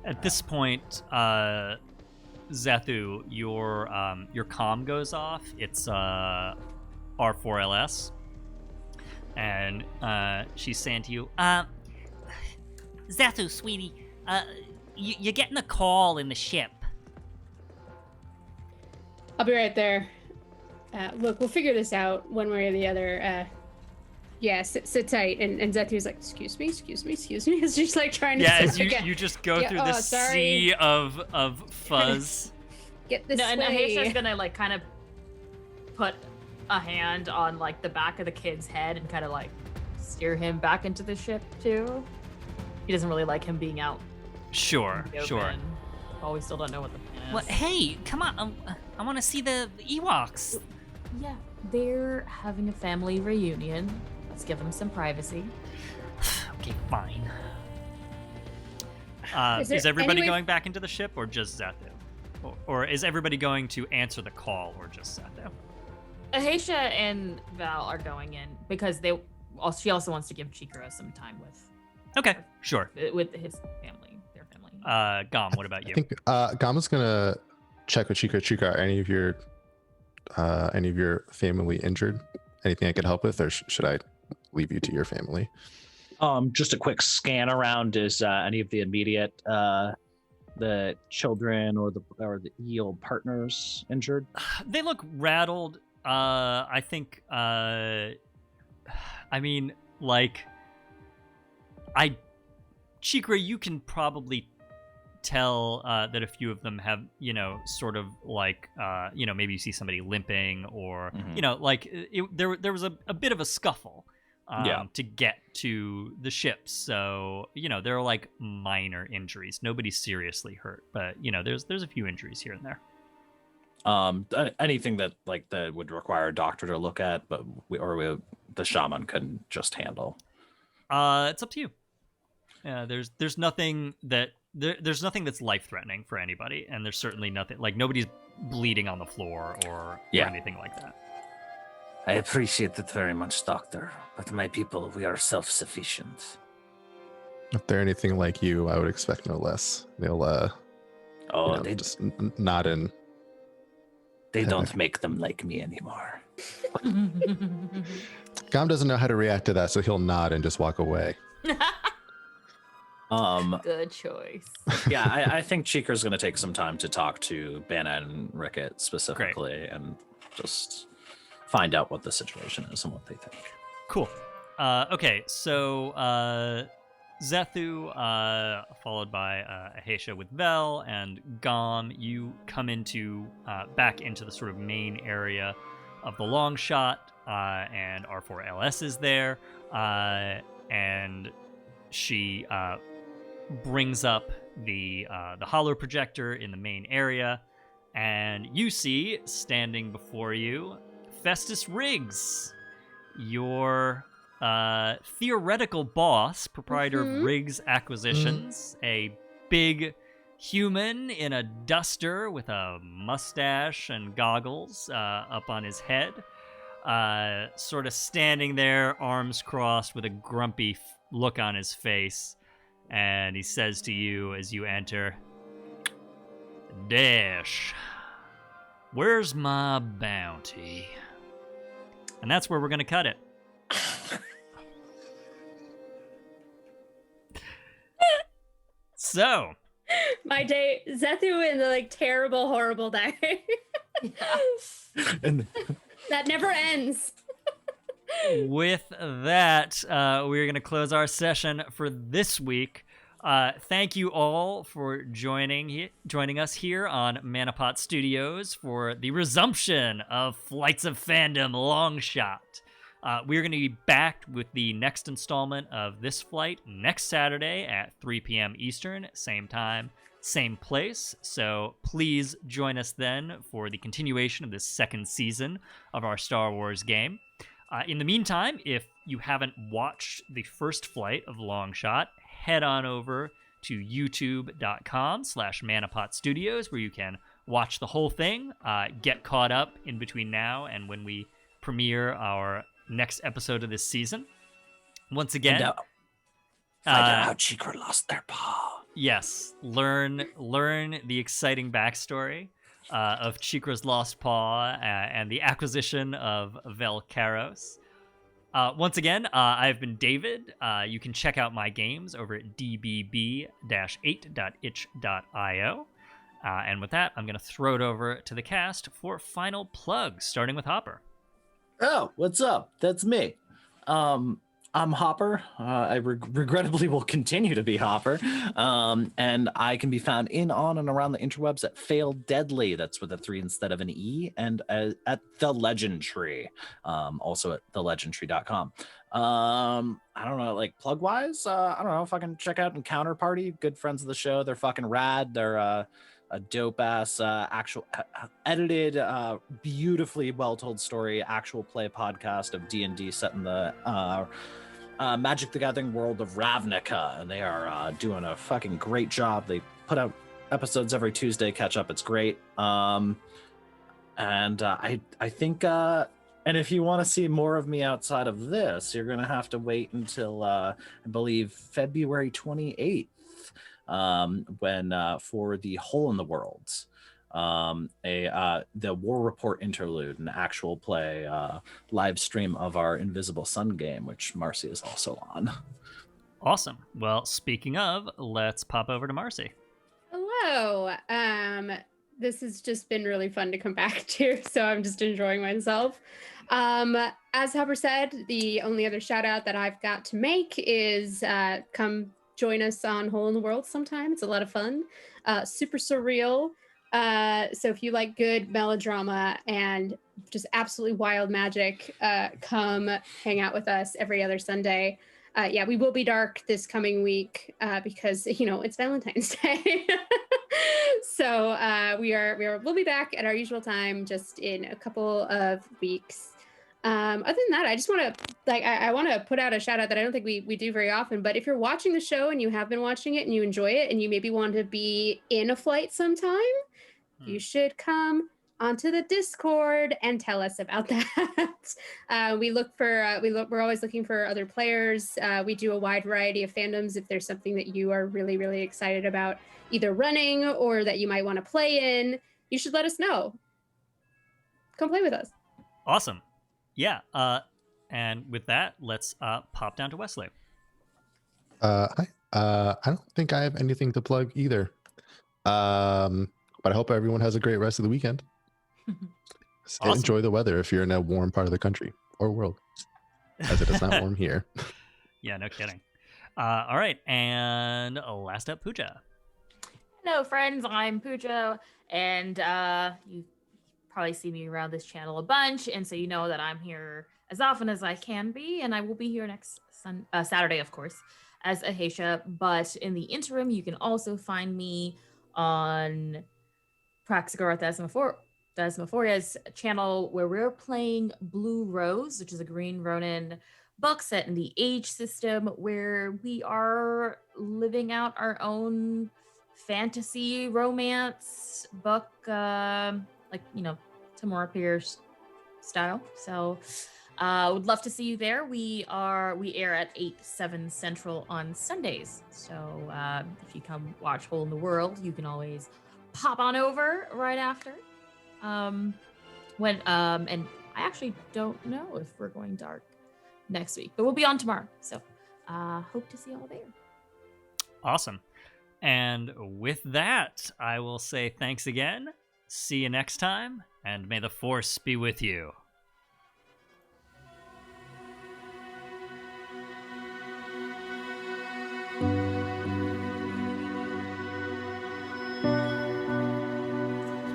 At this point, Zethu, your comm goes off. It's R4LS, and she's saying to you, Zethu, sweetie, you're getting a call in the ship. I'll be right there. Look, we'll figure this out one way or the other. Yeah, sit tight. And Zethu's like, excuse me. It's just like trying to. Yeah, as you just go through this sorry. sea of fuzz. Get this And way. Ahesha's gonna like kind of put a hand on like the back of the kid's head and kind of like steer him back into the ship too. He doesn't really like him being out. Sure, in the sure. open. Well, we still don't know what the plan is. Well, hey, come on. I want to see the Ewoks. Yeah, they're having a family reunion. Let's give them some privacy. Okay, fine. Is everybody going back into the ship, or just Zethu? Or is everybody going to answer the call, or just Zethu? Ahesha and Val are going in because she also wants to give Cheekra some time Okay, sure. with his family, their family. Gom, what about you? I think Gom is gonna check with Cheekra. Cheekra, are any of your family injured? Anything I could help with, or should I leave you to your family? Just a quick scan around. Is any of the immediate the children or the eel partners injured? They look rattled. I think. I mean, like, Cheekra, you can probably tell that a few of them have, sort of like, maybe you see somebody limping, or like there was a bit of a scuffle to get to the ship. So there are like minor injuries. Nobody's seriously hurt, but there's a few injuries here and there. Anything that would require a doctor to look at, but the shaman can just handle. It's up to you. Yeah, there's nothing there's nothing that's life-threatening for anybody, and there's certainly nothing, like, nobody's bleeding on the floor or anything like that. I appreciate it very much, Doctor, but my people, we are self-sufficient. If they're anything like you, I would expect no less. They'll they just nod in. They don't make them like me anymore. Gom doesn't know how to react to that, so he'll nod and just walk away. Good choice. Yeah, I think Cheekra's going to take some time to talk to Banna and Rickett specifically. Great. And just find out what the situation is and what they think. Cool. Okay, so Zethu, followed by Ahesha with Vel, and Gom, you come back into the sort of main area of the Longshot, and R4LS is there, and she brings up the holo projector in the main area, and you see, standing before you, Festus Riggs, your theoretical boss, proprietor of Riggs Acquisitions, a big human in a duster with a mustache and goggles up on his head, sort of standing there, arms crossed, with a grumpy look on his face. And he says to you as you enter, "Desh, where's my bounty?" And that's where we're going to cut it. So, My day, Zethu in the terrible, horrible day. And That never ends. with that, we're going to close our session for this week. Thank you all for joining us here on ManaPot Studios for the resumption of Flights of Fandom Longshot. We're going to be back with the next installment of this flight next Saturday at 3 p.m. Eastern, same time, same place. So please join us then for the continuation of this second season of our Star Wars game. In the meantime, if you haven't watched the first flight of Longshot, head on over to youtube.com/ManaPot Studios, where you can watch the whole thing, get caught up in between now and when we premiere our next episode of this season. Once again, find out how Cheekra lost their paw. Yes, learn the exciting backstory of Cheekra's lost paw and the acquisition of Vel Karos. Once again, I've been David. You can check out my games over at dbb-8.itch.io. And with that, I'm going to throw it over to the cast for final plugs, starting with Hopper. Oh, what's up? That's me. I'm Hopper. I regrettably will continue to be Hopper. And I can be found in, on, and around the interwebs at Fail Deadly. That's with a 3 instead of an E. And at The Legend Tree. Also at thelegendtree.com. I don't know, like plug-wise? I don't know if I can check out Encounter Party. Good friends of the show. They're fucking rad. They're a dope-ass actual edited, beautifully well-told story, actual play podcast of D&D set in the Magic the Gathering world of Ravnica, and they are doing a fucking great job. They put out episodes every Tuesday. Catch up, it's great. And I think, and if you want to see more of me outside of this, you're gonna have to wait until I believe February 28th, when for the Hole in the Worlds, the War Report interlude, an actual play live stream of our Invisible Sun game, which Marcy is also on. Awesome. Well, speaking of, let's pop over to Marcy. Hello. This has just been really fun to come back to, so I'm just enjoying myself. As Hopper said, the only other shout out that I've got to make is come join us on Hole in the World sometime. It's a lot of fun. Super surreal. So if you like good melodrama and just absolutely wild magic, come hang out with us every other Sunday. Yeah, we will be dark this coming week because, you know, it's Valentine's Day. So we'll be back at our usual time just in a couple of weeks. Other than that, I just want to I want to put out a shout out that I don't think we do very often, but if you're watching the show and you have been watching it and you enjoy it and you maybe want to be in a flight sometime, you should come onto the Discord and tell us about that. We're always looking for other players. We do a wide variety of fandoms. If there's something that you are really, really excited about either running or that you might want to play in, you should let us know. Come play with us. Awesome. Yeah. And with that, let's pop down to Wesley. Hi. I don't think I have anything to plug either. But I hope everyone has a great rest of the weekend. Awesome. Enjoy the weather if you're in a warm part of the country or world, as it is not warm here. Yeah, no kidding. All right. And last up, Puja. Hello, friends. I'm Pujo, and you probably see me around this channel a bunch, and so you know that I'm here as often as I can be, and I will be here next Saturday, of course, as Ahesha. But in the interim, you can also find me on Praxagora Thesmophoria's channel, where we're playing Blue Rose, which is a Green Ronin book set in the Age system, where we are living out our own fantasy romance book, like, you know, Tamora Pierce style. So would love to see you there. We air at 8/7 Central on Sundays. So if you come watch Hole in the World, you can always pop on over right after. And I actually don't know if we're going dark next week, but we'll be on tomorrow. So hope to see you all there. Awesome. And with that, I will say thanks again. See you next time, and may the Force be with you.